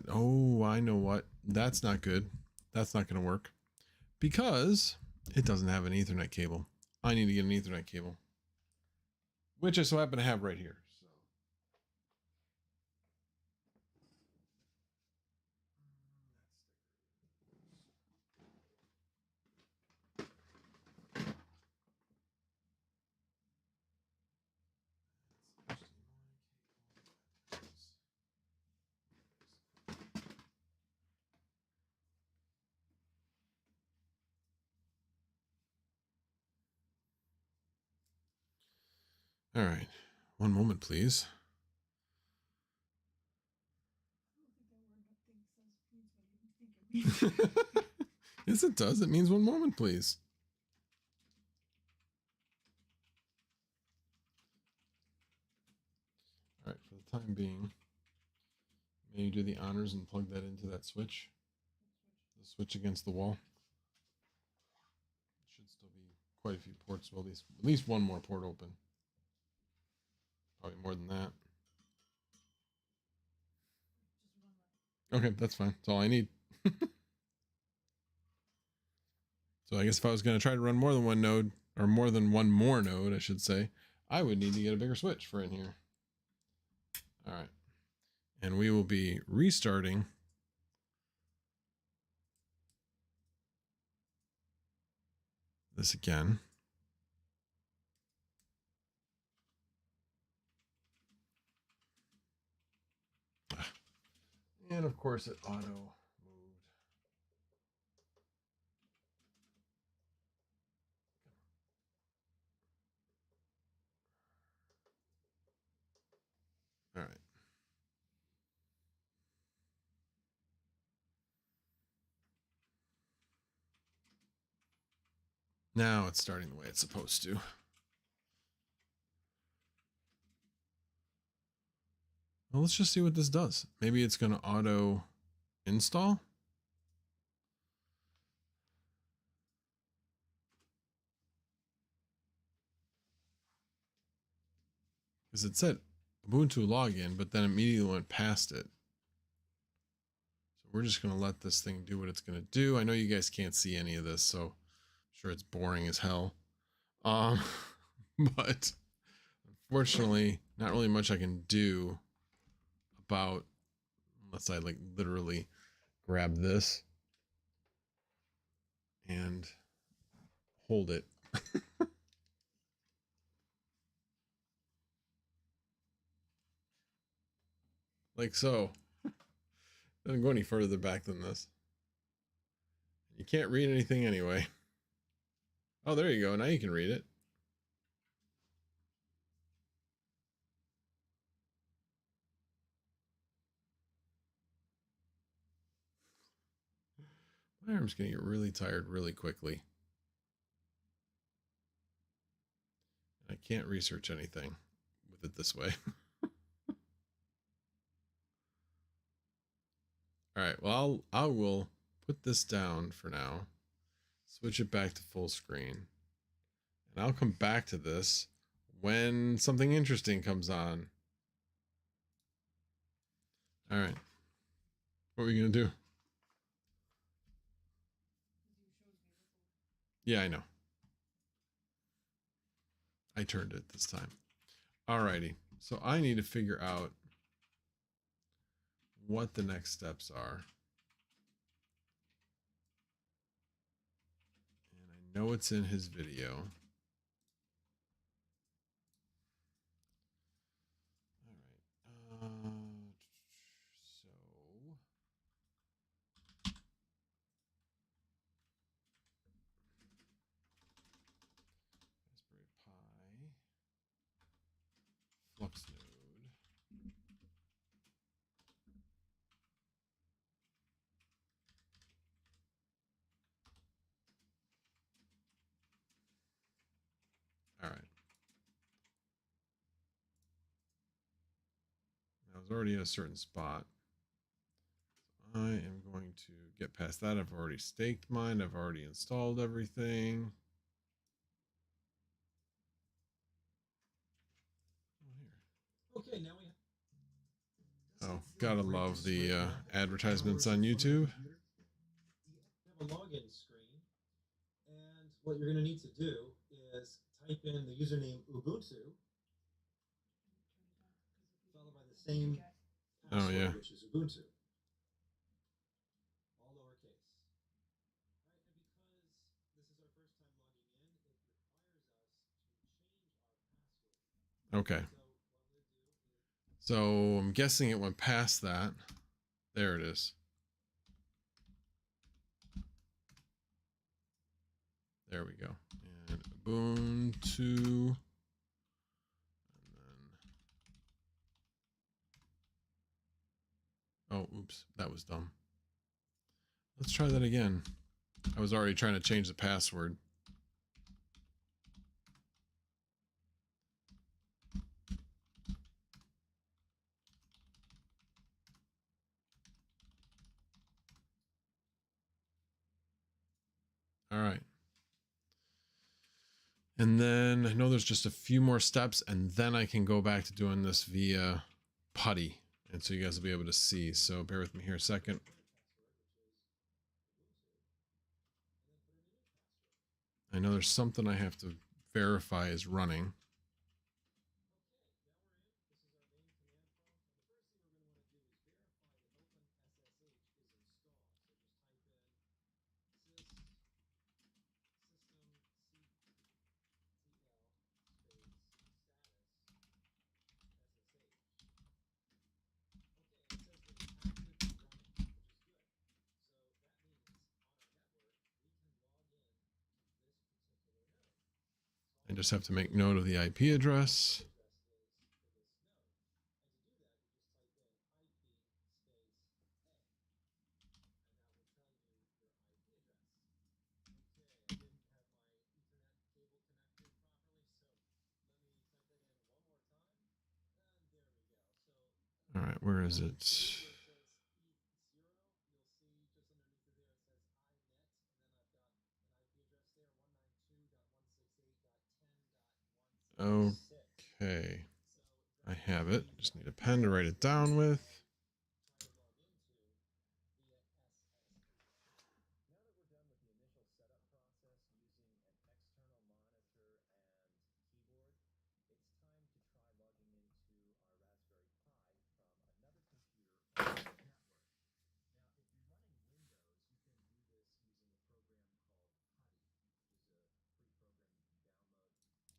Oh, I know what. That's not good. That's not going to work because it doesn't have an Ethernet cable. I need to get an Ethernet cable, which I so happen to have right here. All right. One moment, please. I don't think that word update says please what you think it means. Yes, it does. It means one moment, please. All right. For the time being, may you do the honors and plug that into that switch. The switch against the wall. Should still be quite a few ports. Well, at least one more port open. Probably more than that. Okay, that's fine. That's all I need. So I guess if I was going to try to run more than one node, or more than one more node, I should say, I would need to get a bigger switch for in here. All right. And we will be restarting this again. And of course it auto moved. All right. Now it's starting the way it's supposed to. Well, let's just see what this does. Maybe it's going to auto install. Because it said Ubuntu login, but then immediately went past it. So we're just going to let this thing do what it's going to do. I know you guys can't see any of this, so I'm sure it's boring as hell. But unfortunately, not really much I can do about, unless I like literally grab this and hold it. Like so. Doesn't go any further back than this. You can't read anything anyway. Oh, there you go. Now you can read it. My arm's going to get really tired really quickly. I can't research anything with it this way. All right, well, I will put this down for now, switch it back to full screen, and I'll come back to this when something interesting comes on. All right, what are we going to do? Yeah, I know. I turned it this time. All righty, so I need to figure out what the next steps are. And I know it's in his video. All right. So Raspberry Pi, Flux Node. All right. I was already at a certain spot. I am going to get past that. I've already staked mine. I've already installed everything. Okay, now we Oh, gotta love the advertisements on YouTube. You have a login screen, and what you're going to need to do is type in the username Ubuntu, followed by the same password, yeah. which is Ubuntu, all lowercase. All right, and because this is our first time logging in, it requires us to change our password. Okay. So I'm guessing it went past that. There it is. There we go. And Ubuntu. Oh, oops, that was dumb. Let's try that again. I was already trying to change the password. All right. And then I know there's just a few more steps, and then I can go back to doing this via PuTTY. And so you guys will be able to see. So bear with me here a second. I know there's something I have to verify is running. I just have to make note of the IP address. All right, where is it? Okay, I have it. Just need a pen to write it down with.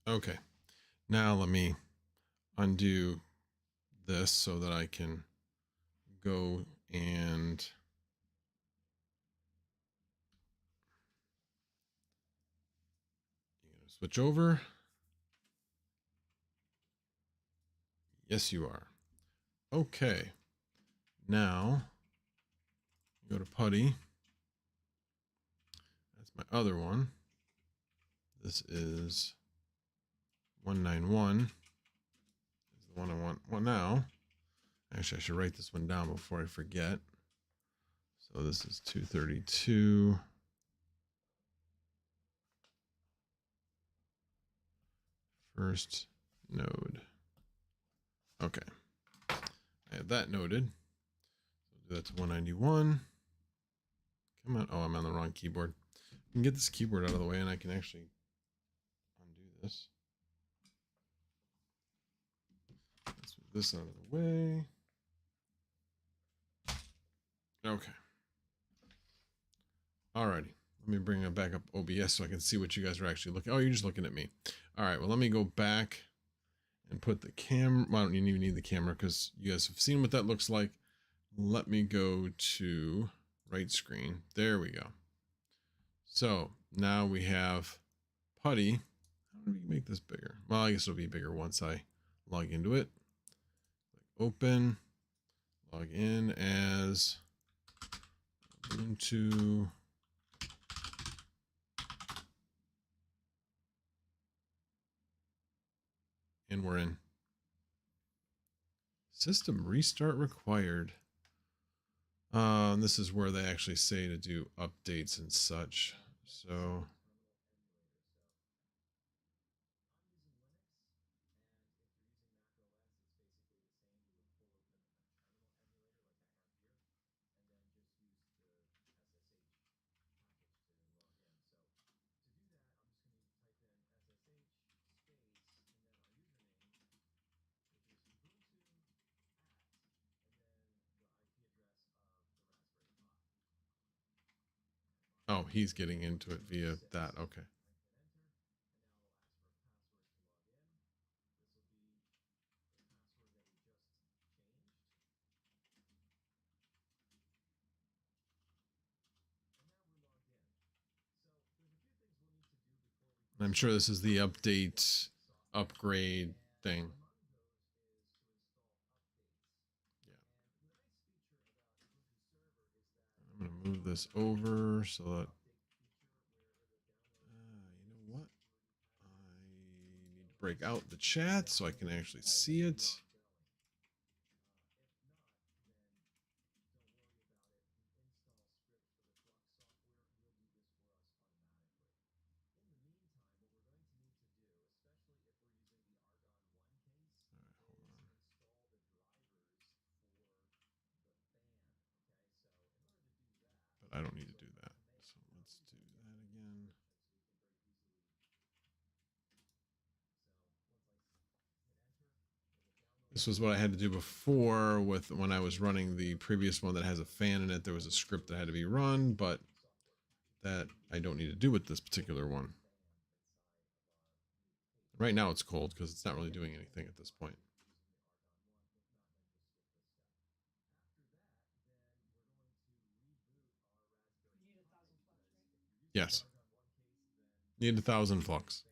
Okay, now let me undo this so that I can go and switch over. Yes, you are. Okay, now go to PuTTY. That's my other one. This is 191. Is the one I want. Well, now, actually, I should write this one down before I forget. So this is 232. First node. Okay. I have that noted. So do that to 191. Come on. Oh, I'm on the wrong keyboard. I can get this keyboard out of the way and I can actually undo this. Let's move this out of the way. Okay. Alrighty. Let me bring it back up OBS so I can see what you guys are actually looking. Oh, you're just looking at me. All right. Well, let me go back and put the camera. Well, I don't even need the camera because you guys have seen what that looks like. Let me go to right screen. There we go. So now we have PuTTY. How do we make this bigger? Well, I guess it'll be bigger once I log into it. Click open, log in as M.2. And we're in. System restart required. This is where they actually say to do updates and such. So oh, he's getting into it via that. Okay. I'm sure this is the update upgrade thing. move this over so that, you know what? I need to break out the chat so I can actually see it. But I don't need to do that. So let's do that again. This was what I had to do before with when I was running the previous one that has a fan in it. There was a script that had to be run, but that I don't need to do with this particular one. Right now it's cold because it's not really doing anything at this point. You need 1,000 flux, right? Yes. Need 1,000 flux.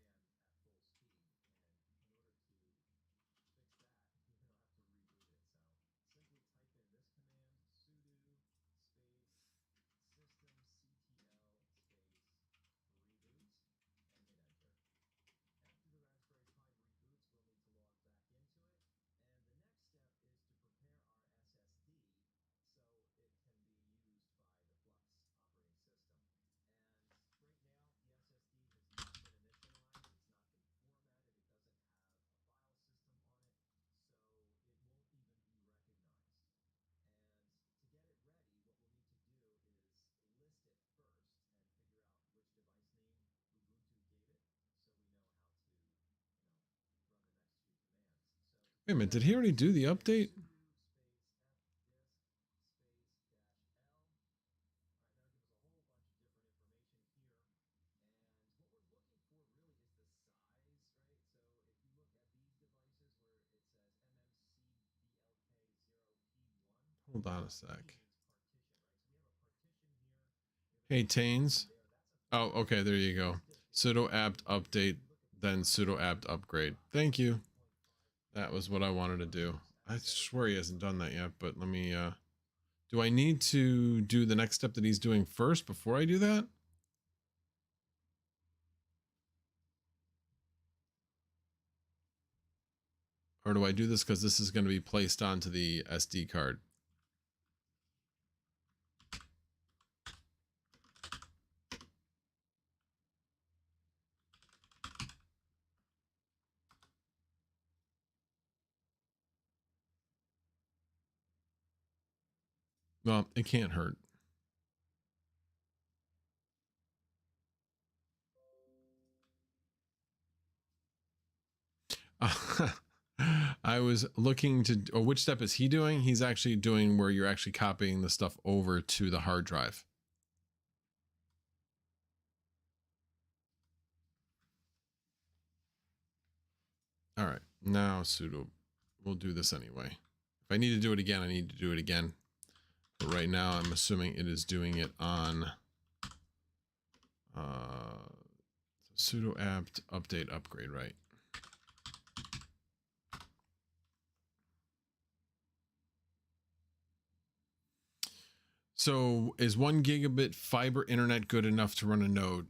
Wait a minute, did he already do the update? Hold on a sec. Hey, Tains. Oh, okay, there you go. Sudo apt update, then sudo apt upgrade. Thank you. That was what I wanted to do. I swear he hasn't done that yet, but let me, do I need to do the next step that he's doing first before I do that? Or do I do this because this is going to be placed onto the SD card? Well, it can't hurt. I was looking to, or which step is he doing? He's actually doing where you're actually copying the stuff over to the hard drive. All right, now sudo, we'll do this anyway. If I need to do it again, I need to do it again. But right now, I'm assuming it is doing it on sudo apt update upgrade, right? So is 1 gigabit fiber internet good enough to run a node?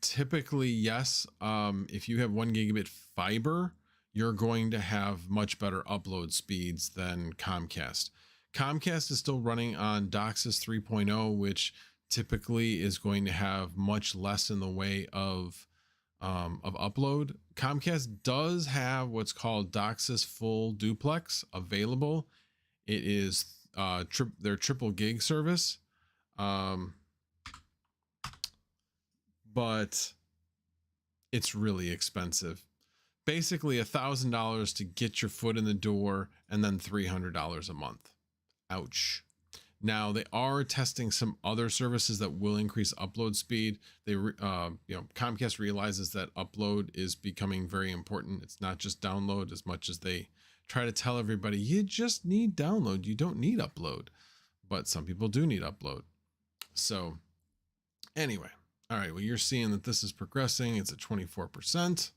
Typically, yes. If you have 1 gigabit fiber, you're going to have much better upload speeds than Comcast. Comcast is still running on DOCSIS 3.0, which typically is going to have much less in the way of upload. Comcast does have what's called DOCSIS full duplex available. It is their triple gig service, but it's really expensive. Basically $1,000 to get your foot in the door, and then $300 a month. Ouch. Now they are testing some other services that will increase upload speed. They, Comcast realizes that upload is becoming very important. It's not just download as much as they try to tell everybody you just need download. You don't need upload, but some people do need upload. So anyway, all right. Well, you're seeing that this is progressing. It's at 24%.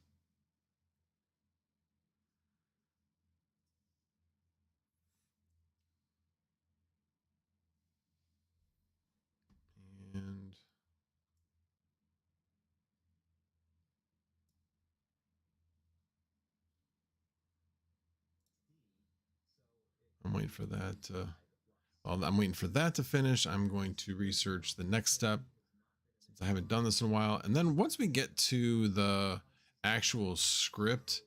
waiting for that. While I'm waiting for that to finish, I'm going to research the next step, since I haven't done this in a while. And then once we get to the actual script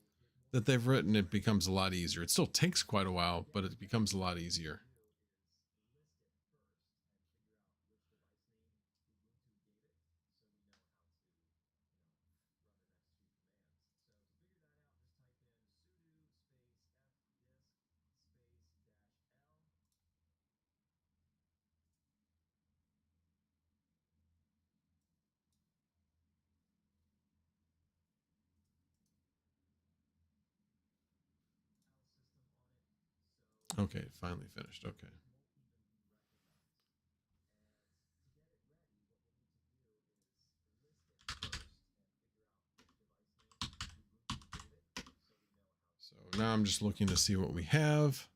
that they've written, it becomes a lot easier. It still takes quite a while, but it becomes a lot easier. Okay, it finally finished. Okay. So now I'm just looking to see what we have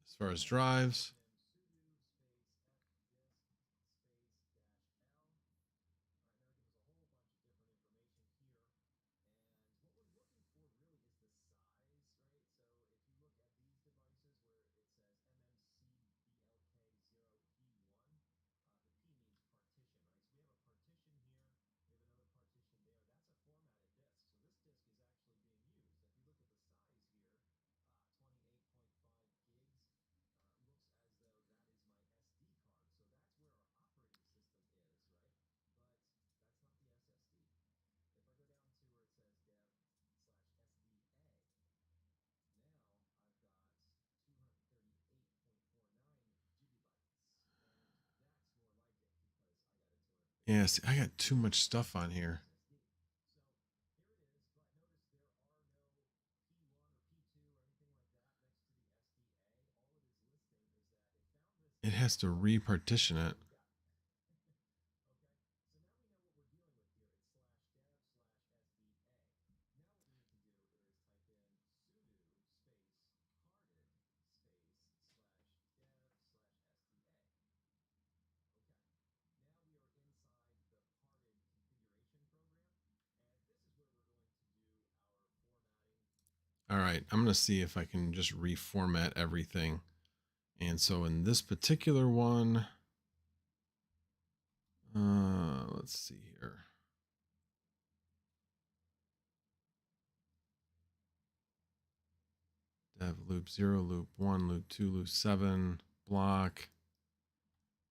as far as drives. Yeah, see, I got too much stuff on here. It has to repartition it. All right, I'm going to see if I can just reformat everything. And so in this particular one, let's see here. Dev loop 0, loop 1, loop 2, loop 7, block.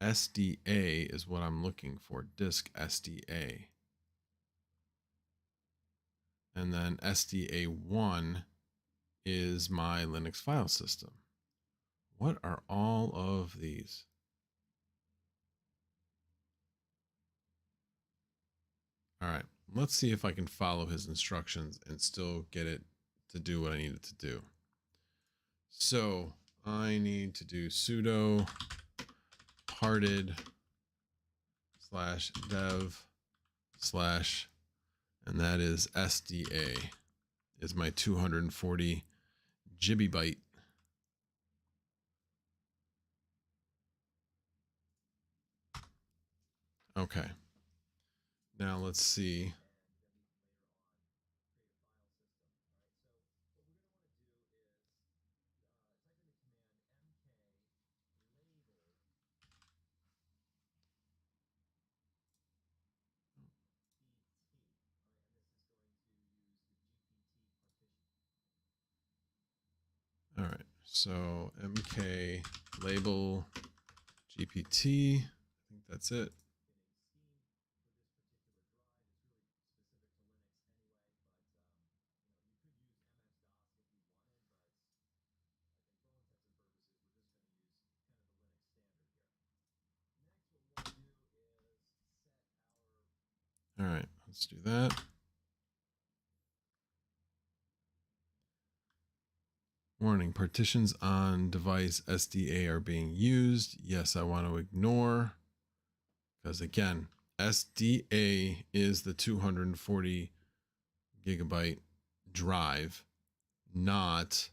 SDA is what I'm looking for, disk SDA. And then SDA1 is my Linux file system. What are all of these? All right, let's see if I can follow his instructions and still get it to do what I need it to do. So I need to do sudo parted /dev/ and that is SDA is my 240 GB. Okay. Now let's see. All right. So MK label GPT. I think that's it. All right, let's do that. Warning, partitions on device SDA are being used. Yes, I want to ignore, because again, SDA is the 240 GB drive, not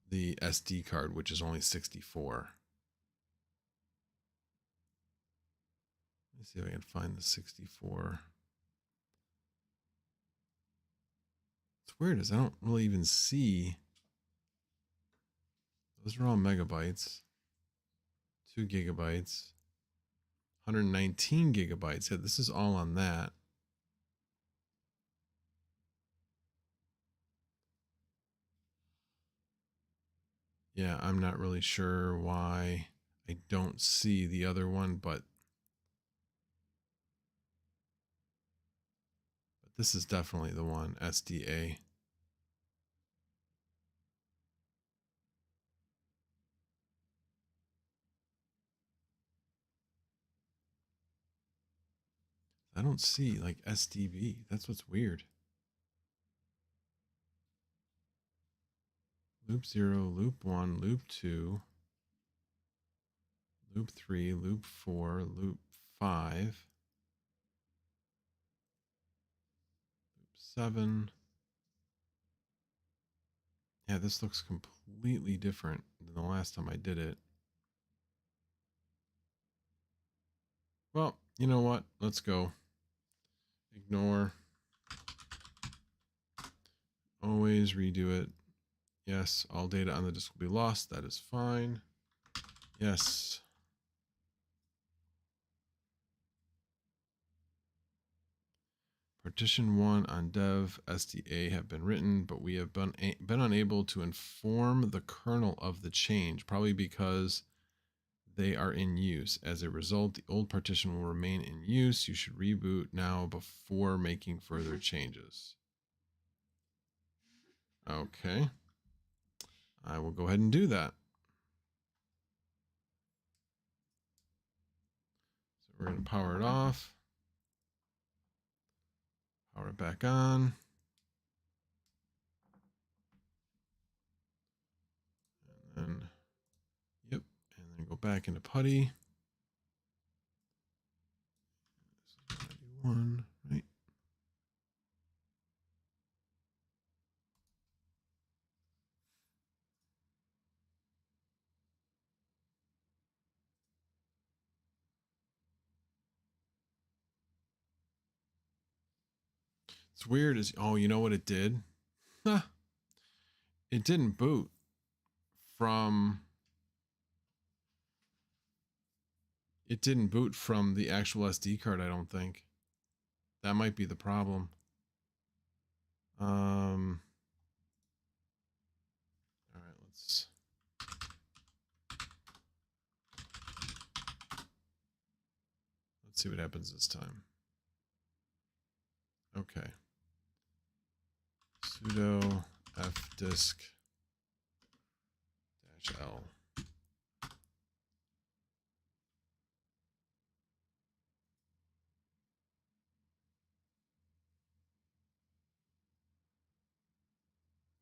the SD card, which is only 64. Let me see if I can find the 64. It's weird, is I don't really even see Those are all megabytes. 2 gigabytes. 119 gigabytes. Yeah, this is all on that. Yeah, I'm not really sure why I don't see the other one, but this is definitely the one, SDA. I don't see like SDB. That's what's weird. Loop 0, loop 1, loop 2, loop 3, loop 4, loop 5, loop 7. Yeah, this looks completely different than the last time I did it. Well, you know what? Let's go. Ignore. Always redo it. Yes, all data on the disk will be lost. That is fine. Yes. Partition 1 on dev SDA have been written, but we have been unable to inform the kernel of the change, probably because they are in use. As a result, the old partition will remain in use. You should reboot now before making further changes. Okay. I will go ahead and do that. So we're going to power it off. Power it back on. And then, yep. And then go back into putty. This is 91, right? It's weird is, oh, you know what it did? Huh. It didn't boot from, the actual SD card, I don't think. That might be the problem. All right, let's see what happens this time. Okay. Sudo fdisk -l.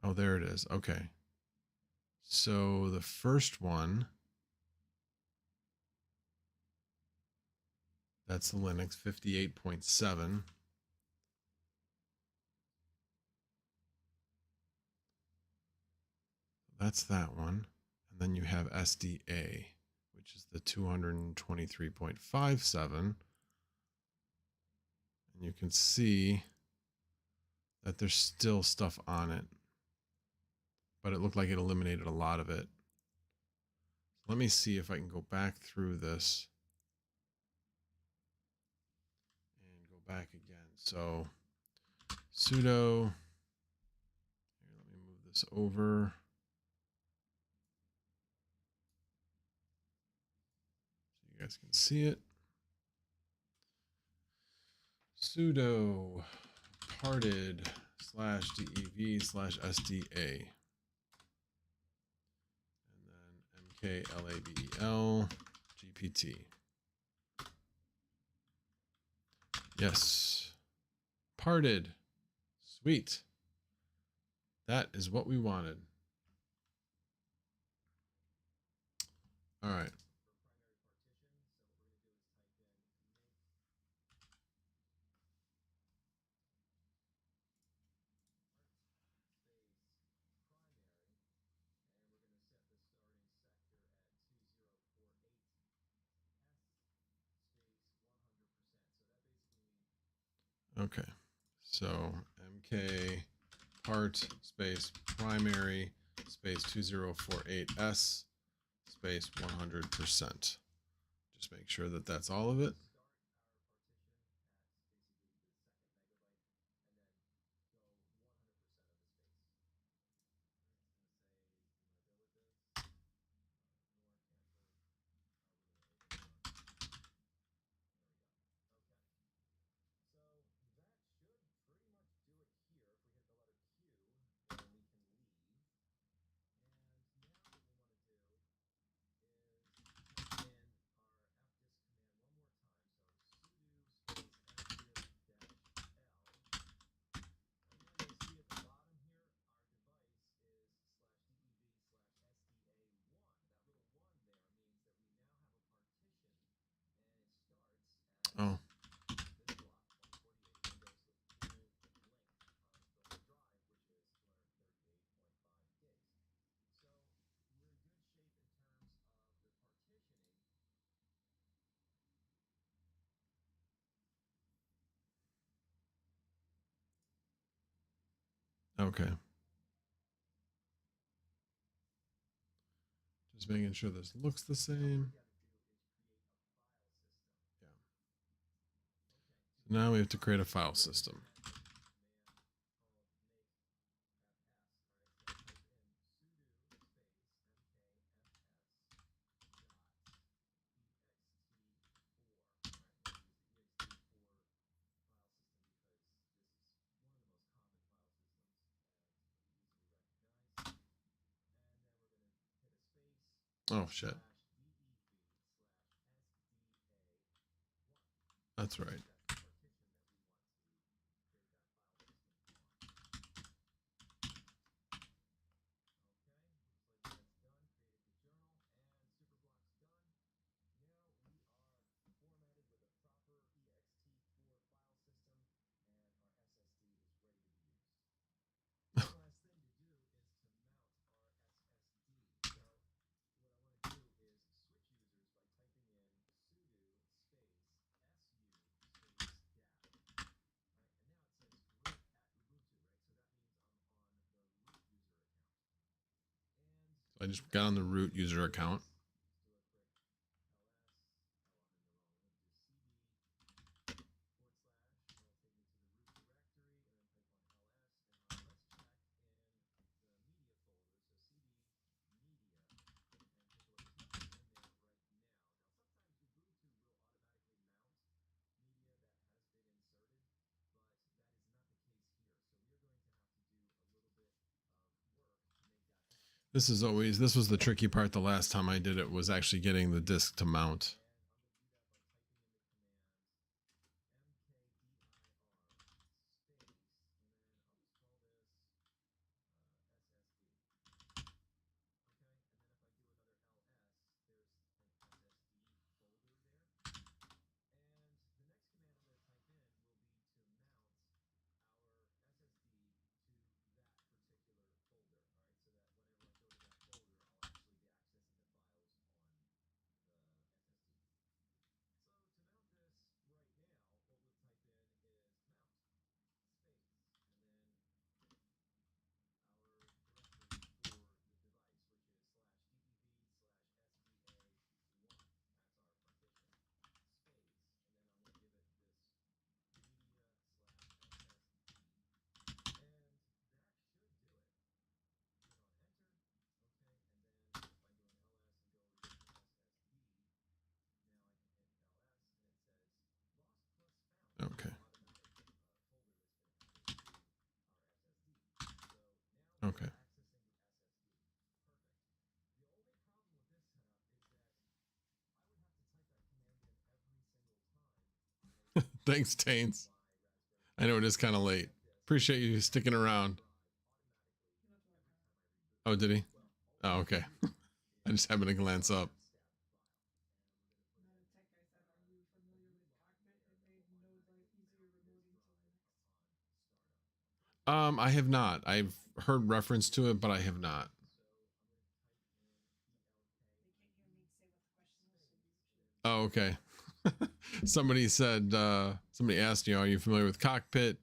Oh, there it is. Okay. So the first one, that's the Linux 58.7. That's that one. And then you have SDA, which is the 223.57. And you can see that there's still stuff on it, but it looked like it eliminated a lot of it. Let me see if I can go back through this and go back again. So sudo, here, let me move this over. So you guys can see it. Sudo parted /dev/SDA. And then mklabel gpt. Yes. Parted. Sweet. That is what we wanted. All right. Okay, so mk part space primary space 2048S space 100%. Just make sure that that's all of it. Oh. Okay. Just making sure this looks the same. Yeah. So now we have to create a file system. Oh shit. That's right. I just got on the root user account. This was the tricky part the last time I did it, was actually getting the disk to mount. Okay. Okay. Thanks, Tains. I know it is kind of late. Appreciate you sticking around. Oh, did he? Oh, okay. I just happened to glance up. Another tech guy said, "Are you familiar with Cockpit? It made node life easier remoting to Linux." I have not. I've heard reference to it, but I have not. They can't hear me say what the question is, so you should. Oh, okay. Somebody said, somebody asked, are you familiar with Cockpit?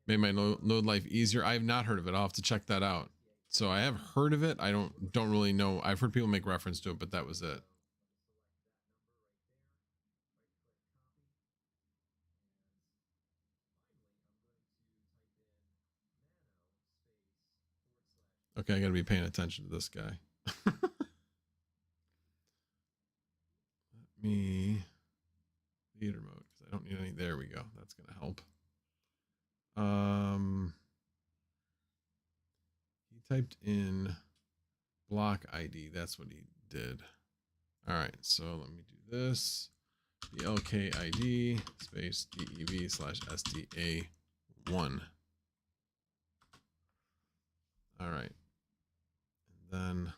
Made my node life easier. I have not heard of it. I'll have to check that out. So I have heard of it. I don't really know. I've heard people make reference to it, but that was it. Okay, I gotta be paying attention to this guy. Let me theater mode because I don't need any. There we go. That's gonna help. He typed in block ID. That's what he did. All right, so let me do this. The LKID space DEV/SDA1. All right, and then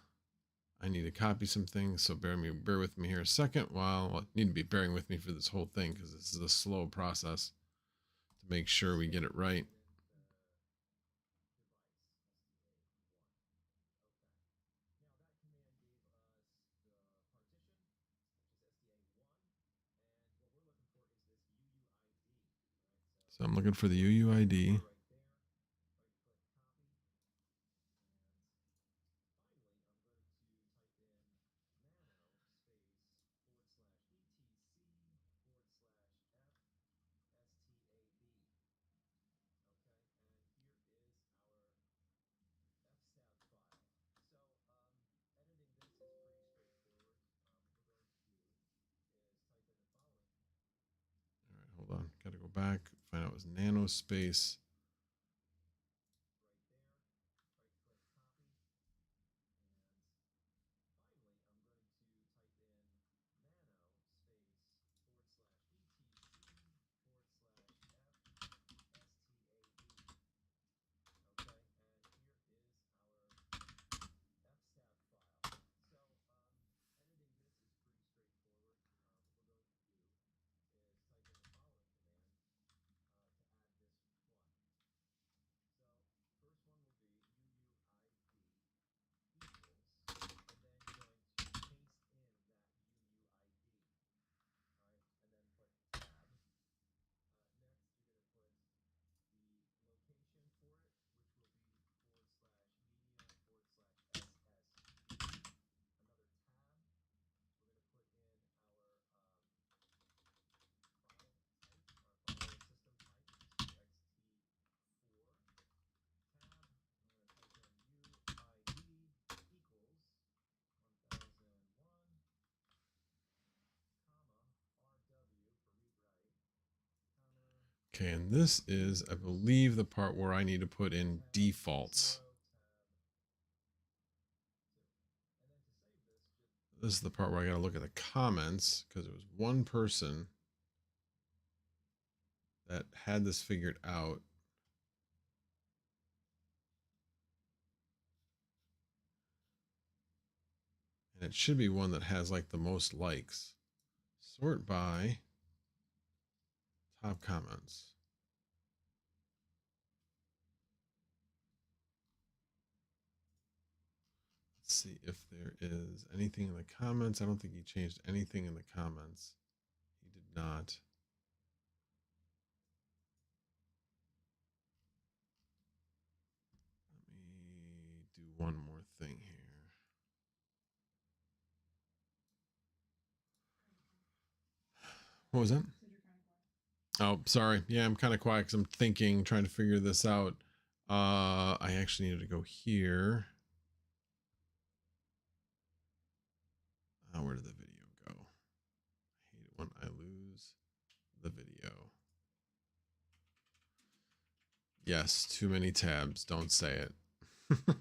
I need to copy some things, so bear with me here a second while I need to be bearing with me for this whole thing because this is a slow process to make sure we get it right. So I'm looking for the UUID. Hold on, gotta go back, find out it was nanospace. Okay, and this is, I believe, the part where I need to put in defaults. This is the part where I got to look at the comments because it was one person that had this figured out. And it should be one that has like the most likes. Sort by top comments. Let's see if there is anything in the comments. I don't think he changed anything in the comments. He did not. Let me do one more thing here. What was that? Oh, sorry. Yeah, I'm kind of quiet because I'm thinking, trying to figure this out. I actually needed to go here. Where did the video go? I hate it when I lose the video. Yes, too many tabs. Don't say it. All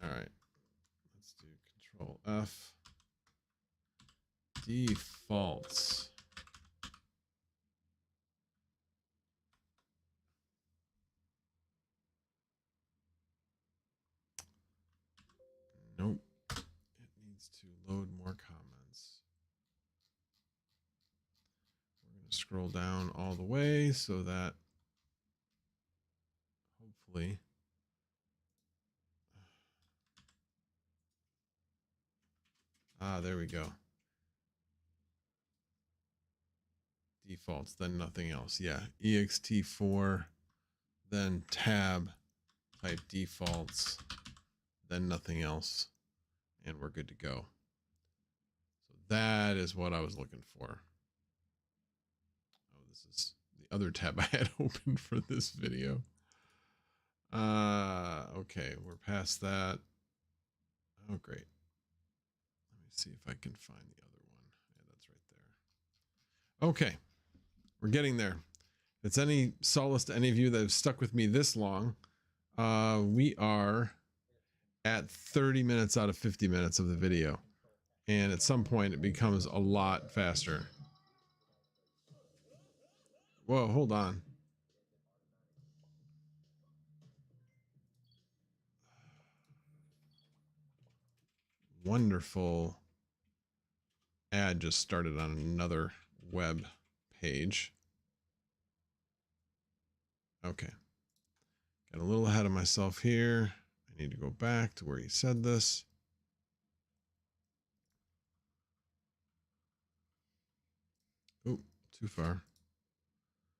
right. Let's do Control F. Defaults. Nope. It needs to load more comments. We're going to scroll down all the way so that hopefully there we go. Defaults, then nothing else. Yeah, ext4, then tab, type defaults, then nothing else, and we're good to go. So that is what I was looking for. Oh, this is the other tab I had open for this video. Okay, we're past that. Oh, great. Let me see if I can find the other one. Yeah, that's right there. Okay, we're getting there. If it's any solace to any of you that have stuck with me this long, we are at 30 minutes out of 50 minutes of the video. And at some point it becomes a lot faster. Whoa, hold on. Wonderful ad just started on another web page. Okay. Got a little ahead of myself here. I need to go back to where he said this. Oh, too far.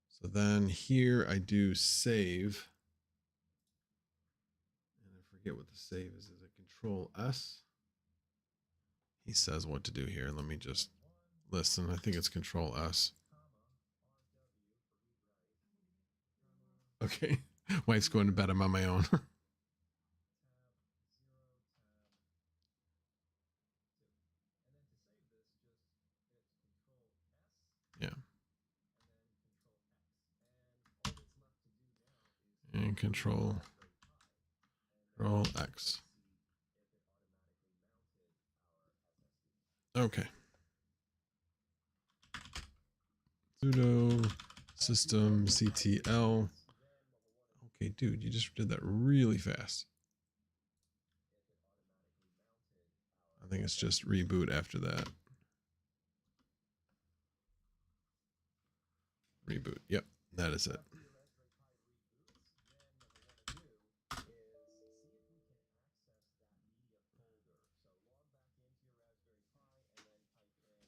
So then here I do save. And I forget what the save is. Is it Control S? He says what to do here. Let me just listen. I think it's Control S. Okay. Wife's going to bed. I'm on my own. Yeah. And Control X. Okay. Sudo system CTL. Okay, dude, you just did that really fast. I think it's just reboot after that. Reboot. Yep, that is it.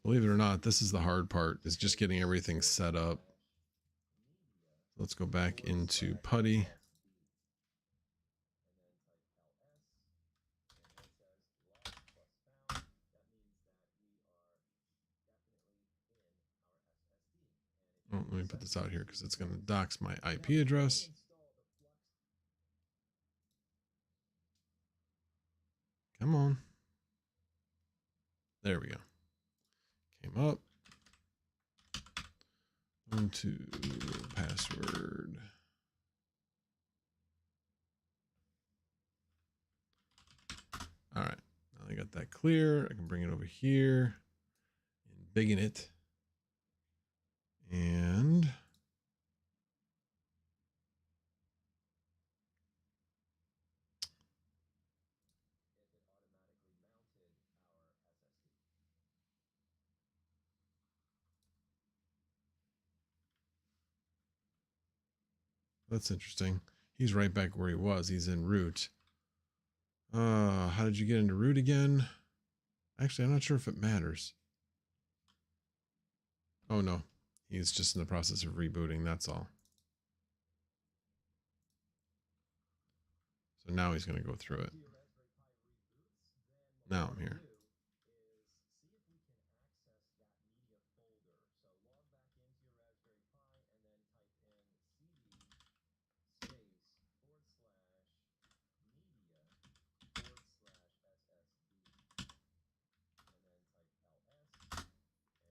Believe it or not, this is the hard part, is just getting everything set up. Let's go back into Putty. Oh, let me put this out here because it's going to dox my IP address. Come on. There we go. Came up. Into password. All right. Now I got that clear. I can bring it over here and biggin it. And that's interesting. He's right back where he was. He's in root. How did you get into root again? Actually, I'm not sure if it matters. Oh no, he's just in the process of rebooting. That's all. So now he's going to go through it. Now I'm here.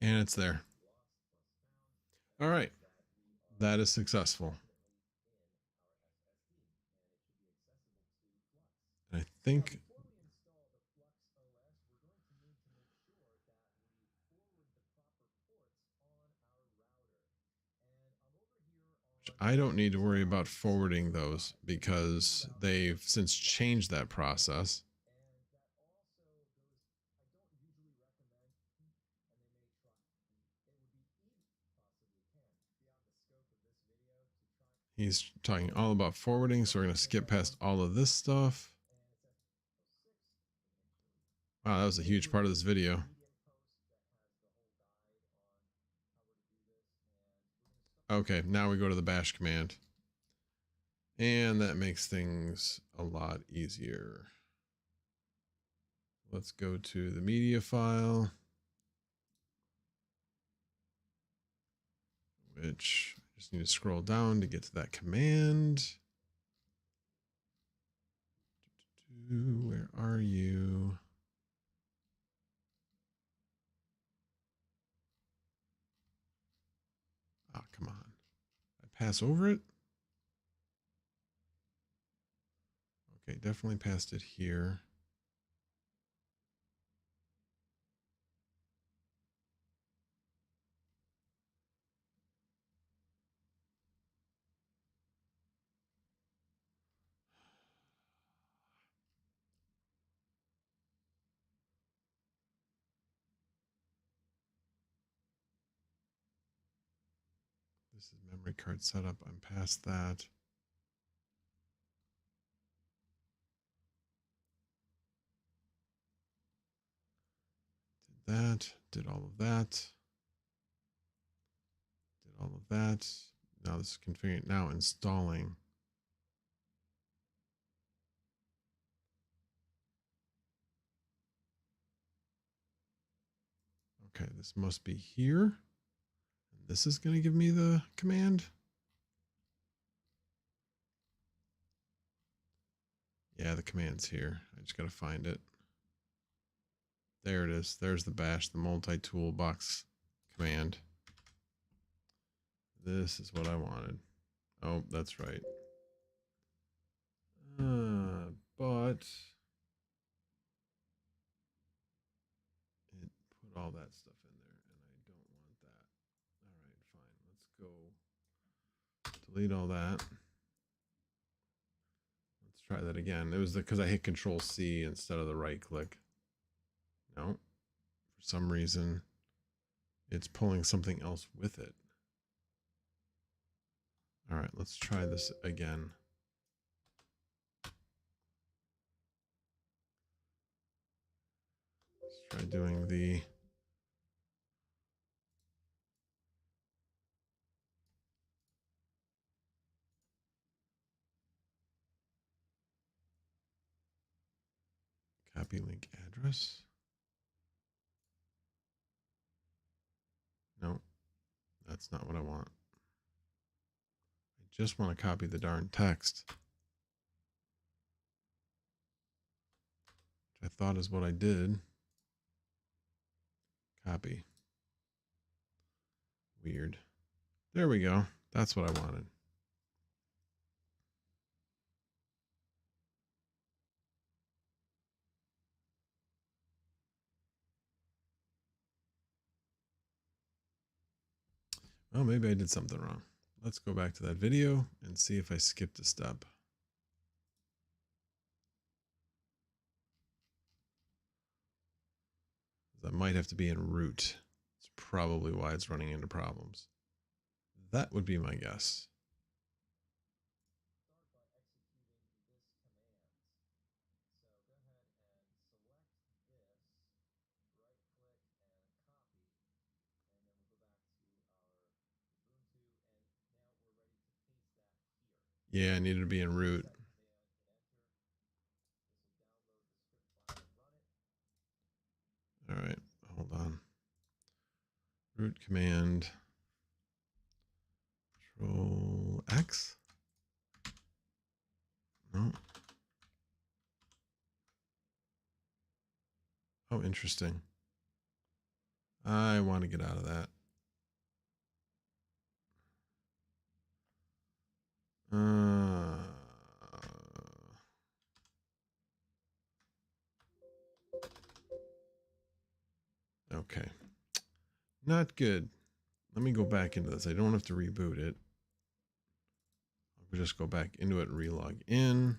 And it's there. All right. That is successful. And I think I don't need to worry about forwarding those because they've since changed that process. He's talking all about forwarding, so we're going to skip past all of this stuff. Wow, that was a huge part of this video. Okay, now we go to the bash command. And that makes things a lot easier. Let's go to the media file, which I just need to scroll down to get to that command. Where are you? Oh, come on. I pass over it? Okay, definitely passed it here. This is memory card setup. I'm past that. Did that, did all of that. Did all of that. Now this is configuring, now installing. Okay, this must be here. This is going to give me the command. Yeah, the command's here. I just got to find it. There it is. There's the bash, the multi-toolbox command. This is what I wanted. Oh, that's right. But it put all that stuff in there, and I don't want that. All right, fine. Let's go delete all that. Let's try that again. It was because I hit Control C instead of the right click. No, for some reason, it's pulling something else with it. All right, let's try this again. Let's try doing the copy link address. No, that's not what I want. I just want to copy the darn text, which I thought is what I did. Copy. Weird. There we go. That's what I wanted. Oh, maybe I did something wrong. Let's go back to that video and see if I skipped a step. That might have to be in root. It's probably why it's running into problems. That would be my guess. Yeah, I needed to be in root. All right, hold on. Root command, Control X. No. Oh, interesting. I want to get out of that. Okay. Not good. Let me go back into this. I don't have to reboot it. I'll just go back into it and relog in.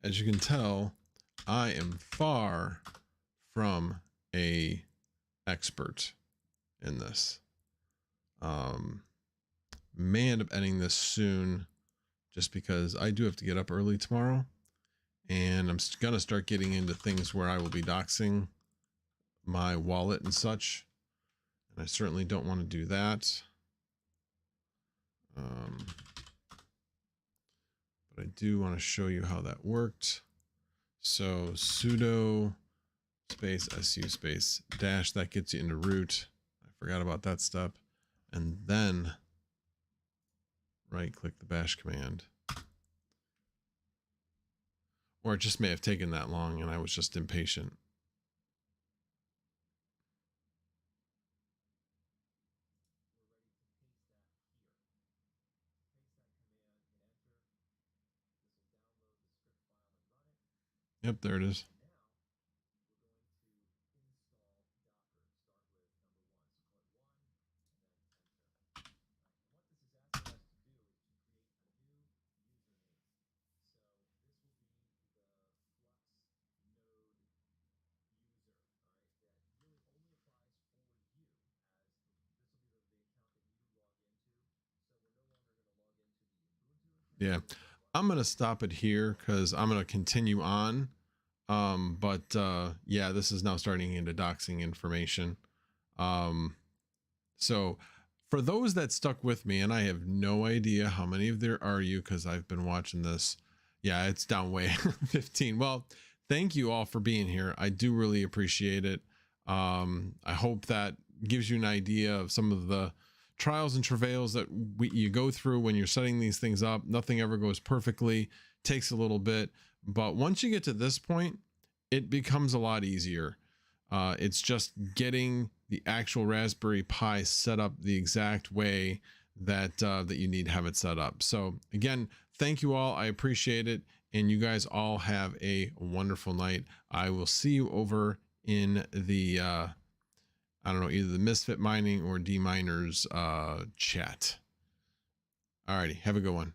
As you can tell, I am far from a expert in this. May end up ending this soon just because I do have to get up early tomorrow, and I'm gonna start getting into things where I will be doxing my wallet and such, and I certainly don't want to do that. But I do want to show you how that worked. So sudo space su space dash, that gets you into root. I forgot about that step. And then right click the bash command. Or it just may have taken that long and I was just impatient. Yep, there it is. Yeah, I'm going to stop it here because I'm going to continue on. Yeah, this is now starting into doxing information. So for those that stuck with me, and I have no idea how many of there are you because I've been watching this. Yeah, it's down way 15. Well, thank you all for being here. I do really appreciate it. I hope that gives you an idea of some of the trials and travails that you go through when you're setting these things up. Nothing ever goes perfectly, takes a little bit, but once you get to this point, it becomes a lot easier. It's just getting the actual Raspberry Pi set up the exact way that that you need to have it set up. So again, thank you all. I appreciate it. And you guys all have a wonderful night. I will see you over in the, I don't know, either the Misfit Mining or D Miners chat. Alrighty, have a good one.